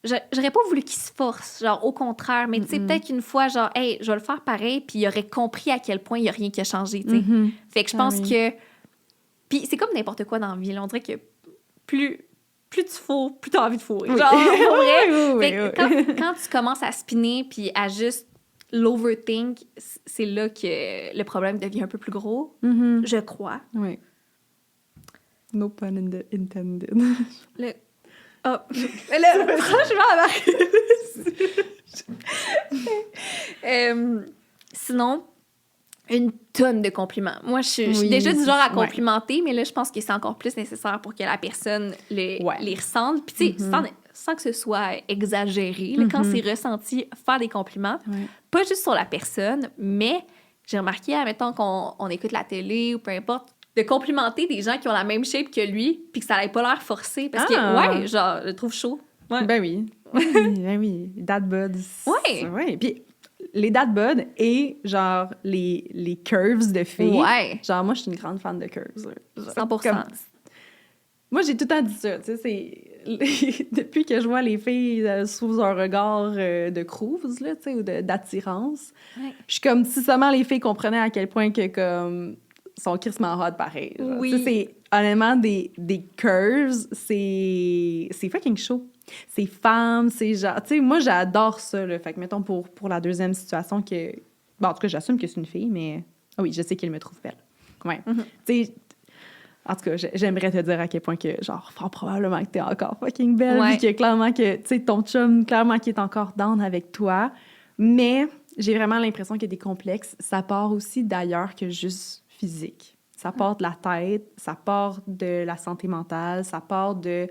Speaker 2: j'aurais pas voulu qu'il se force, genre au contraire, mais tu sais, peut-être qu'une fois, genre, hey, je vais le faire pareil, puis il aurait compris à quel point il y a rien qui a changé, tu sais. Fait que je pense que... Puis c'est comme n'importe quoi dans la vie, là. On dirait que plus tu fourres, plus t'as envie de fourrer. Genre, pour vrai. Fait que quand tu commences à spinner, puis à juste l'overthink, c'est là que le problème devient un peu plus gros, je crois.
Speaker 3: Oui. No pun intended.
Speaker 2: Ah, mais là, franchement, sinon, une tonne de compliments. Moi, je suis déjà du genre à complimenter, mais là, je pense que c'est encore plus nécessaire pour que la personne les ressente. Puis, tu sais, sans que ce soit exagéré, là, quand c'est ressenti, faire des compliments, pas juste sur la personne, mais j'ai remarqué, admettons qu'on écoute la télé ou peu importe, de complimenter des gens qui ont la même shape que lui, puis que ça n'ait pas l'air forcé. Parce que, genre, je le trouve chaud. Ouais.
Speaker 3: Ben oui. Ben oui. Dad buds. Ouais. Puis les dad buds et, genre, les curves de filles. Ouais. Genre, moi, je suis une grande fan de curves. Genre,
Speaker 2: 100%.
Speaker 3: Moi, j'ai tout le temps dit ça. Tu sais, c'est... Depuis que je vois les filles sous un regard de cruise, là, tu sais, ou d'attirance, je suis comme, si seulement les filles comprenaient à quel point que, comme... sont crissement hot pareil. Genre. Oui. C'est honnêtement des curves, c'est fucking chaud. C'est femme, c'est genre... Tu sais, moi, j'adore ça, là. Fait que, mettons, pour la deuxième situation que... Bon, en tout cas, j'assume que c'est une fille, mais... Ah oui, je sais qu'elle me trouve belle. Ouais. Tu sais... En tout cas, j'aimerais te dire à quel point que, genre, fort probablement que t'es encore fucking belle, puis que clairement que, tu sais, ton chum, clairement qu'il est encore down avec toi. Mais j'ai vraiment l'impression qu'il y a des complexes. Ça part aussi d'ailleurs que juste physique. Ça part de la tête, ça part de la santé mentale, ça part de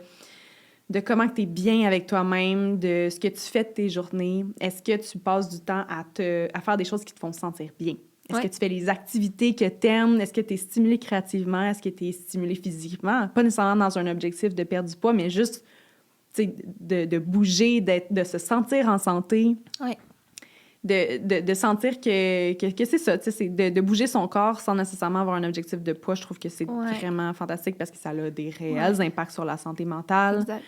Speaker 3: comment tu es bien avec toi-même, de ce que tu fais de tes journées. Est-ce que tu passes du temps à faire des choses qui te font sentir bien? Est-ce que tu fais les activités que tu aimes? Est-ce que tu es stimulé créativement? Est-ce que tu es stimulé physiquement? Pas nécessairement dans un objectif de perdre du poids, mais juste, tu sais, de bouger, de se sentir en santé.
Speaker 2: Ouais.
Speaker 3: De sentir que c'est ça, tu sais, c'est de bouger son corps sans nécessairement avoir un objectif de poids. Je trouve que c'est vraiment fantastique parce que ça a des réels impacts sur la santé mentale.
Speaker 2: Exact.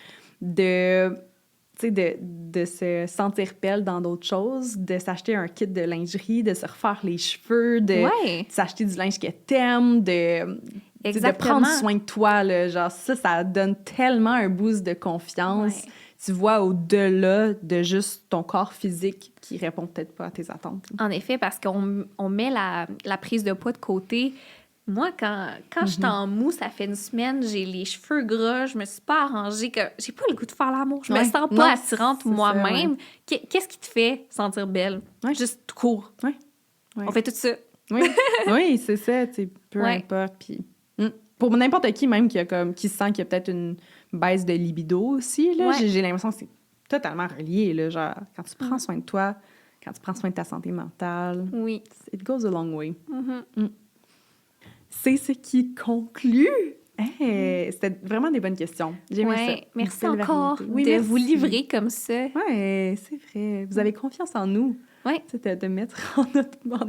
Speaker 3: De se sentir belle dans d'autres choses, de s'acheter un kit de lingerie, de se refaire les cheveux, de s'acheter du linge que t'aimes, de prendre soin de toi. Là, genre ça donne tellement un boost de confiance. Ouais. Tu vois au-delà de juste ton corps physique qui répond peut-être pas à tes attentes.
Speaker 2: En effet, parce qu'on met la prise de poids de côté. Moi, quand je suis en mou, ça fait une semaine, j'ai les cheveux gras, je me suis pas arrangée, que j'ai pas le goût de faire l'amour, je me sens pas attirante moi-même. Ça, ouais. Qu'est-ce qui te fait sentir belle? Ouais. Juste tout court. Ouais. Ouais. On fait tout ça.
Speaker 3: Oui, oui, c'est ça, tu sais, peu importe. Puis, pour n'importe qui même qui sent qu'il y a peut-être une baisse de libido aussi, là, j'ai l'impression que c'est totalement relié, là, genre, quand tu prends soin de toi, quand tu prends soin de ta santé mentale, it goes a long way. C'est ce qui conclut. Hey, c'était vraiment des bonnes questions. J'aimais ça.
Speaker 2: Merci encore de vous livrer comme ça.
Speaker 3: Oui, c'est vrai. Vous avez confiance en nous.
Speaker 2: Oui.
Speaker 3: C'était de mettre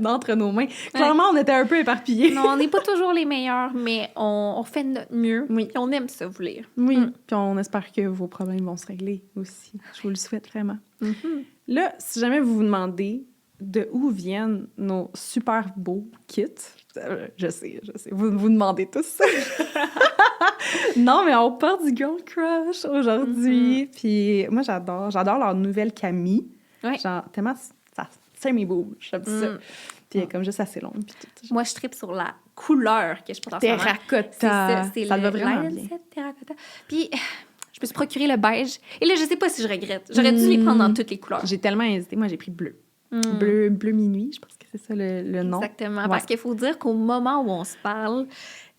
Speaker 3: entre nos mains. Clairement, on était un peu éparpillés.
Speaker 2: Non, on n'est pas toujours les meilleurs, mais on fait de notre mieux. Oui. Puis on aime ça, vous lire.
Speaker 3: Oui. Puis on espère que vos problèmes vont se régler aussi. Je vous le souhaite vraiment. Là, si jamais vous vous demandez de où viennent nos super beaux kits, je sais. Vous vous demandez tous ça. Non, mais on porte du Girl Crush aujourd'hui. Puis moi, j'adore leur nouvelle Camille. Ouais. Genre, tellement, ça semi-boob. J'aime ça. Puis elle est comme juste assez longue. Puis tout.
Speaker 2: Moi, je trippe sur la couleur que je porte en ce moment.
Speaker 3: Terracotta.
Speaker 2: C'est
Speaker 3: ça va vraiment bien.
Speaker 2: Terracotta. Puis je me suis procuré le beige. Et là, je sais pas si je regrette. J'aurais dû les prendre dans toutes les couleurs.
Speaker 3: J'ai tellement hésité. Moi, j'ai pris bleu. Bleu minuit, je pense que c'est ça le nom.
Speaker 2: Exactement, parce qu'il faut dire qu'au moment où on se parle,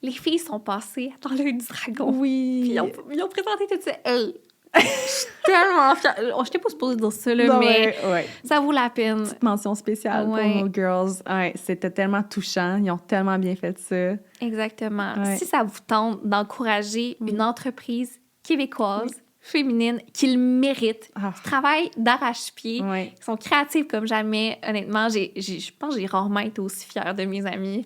Speaker 2: les filles sont passées dans l'œil du dragon.
Speaker 3: Oui.
Speaker 2: Puis ils ont présenté tout ça. Hey, je suis tellement fière. Je n'étais pas supposée dire ça, là, mais ça vaut la peine.
Speaker 3: Petite mention spéciale pour nos girls. Ouais, c'était tellement touchant. Ils ont tellement bien fait ça.
Speaker 2: Exactement. Ouais. Si ça vous tente d'encourager une entreprise québécoise, féminine, qui le méritent, qui travaillent d'arrache-pied, qui sont créatives comme jamais. Honnêtement, je pense que j'ai rarement été aussi fière de mes amis.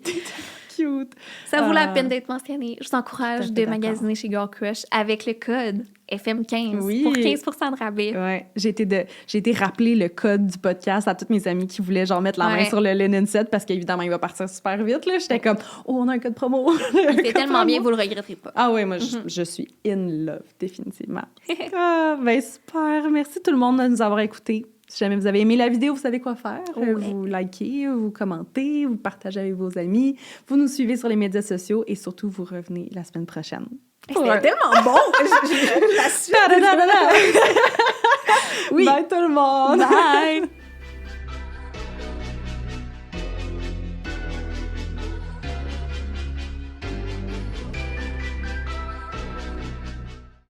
Speaker 3: Cute.
Speaker 2: Ça vaut la peine d'être mentionné. Je vous encourage de magasiner chez Girl Crush avec le code FM15 pour 15% de rabais.
Speaker 3: Ouais. J'ai été rappeler le code du podcast à toutes mes amies qui voulaient genre mettre la main sur le linen set parce qu'évidemment, il va partir super vite. Là. J'étais comme, on a un code promo.
Speaker 2: Il fait tellement bien, vous le regretterez pas.
Speaker 3: Ah oui, moi, je suis in love, définitivement. Ben super. Merci tout le monde de nous avoir écoutés. Si jamais vous avez aimé la vidéo, vous savez quoi faire. Vous likez, vous commentez, vous partagez avec vos amis, vous nous suivez sur les médias sociaux et surtout, vous revenez la semaine prochaine.
Speaker 2: C'était tellement bon! La suite!
Speaker 3: Oui. Bye tout le monde!
Speaker 2: Bye!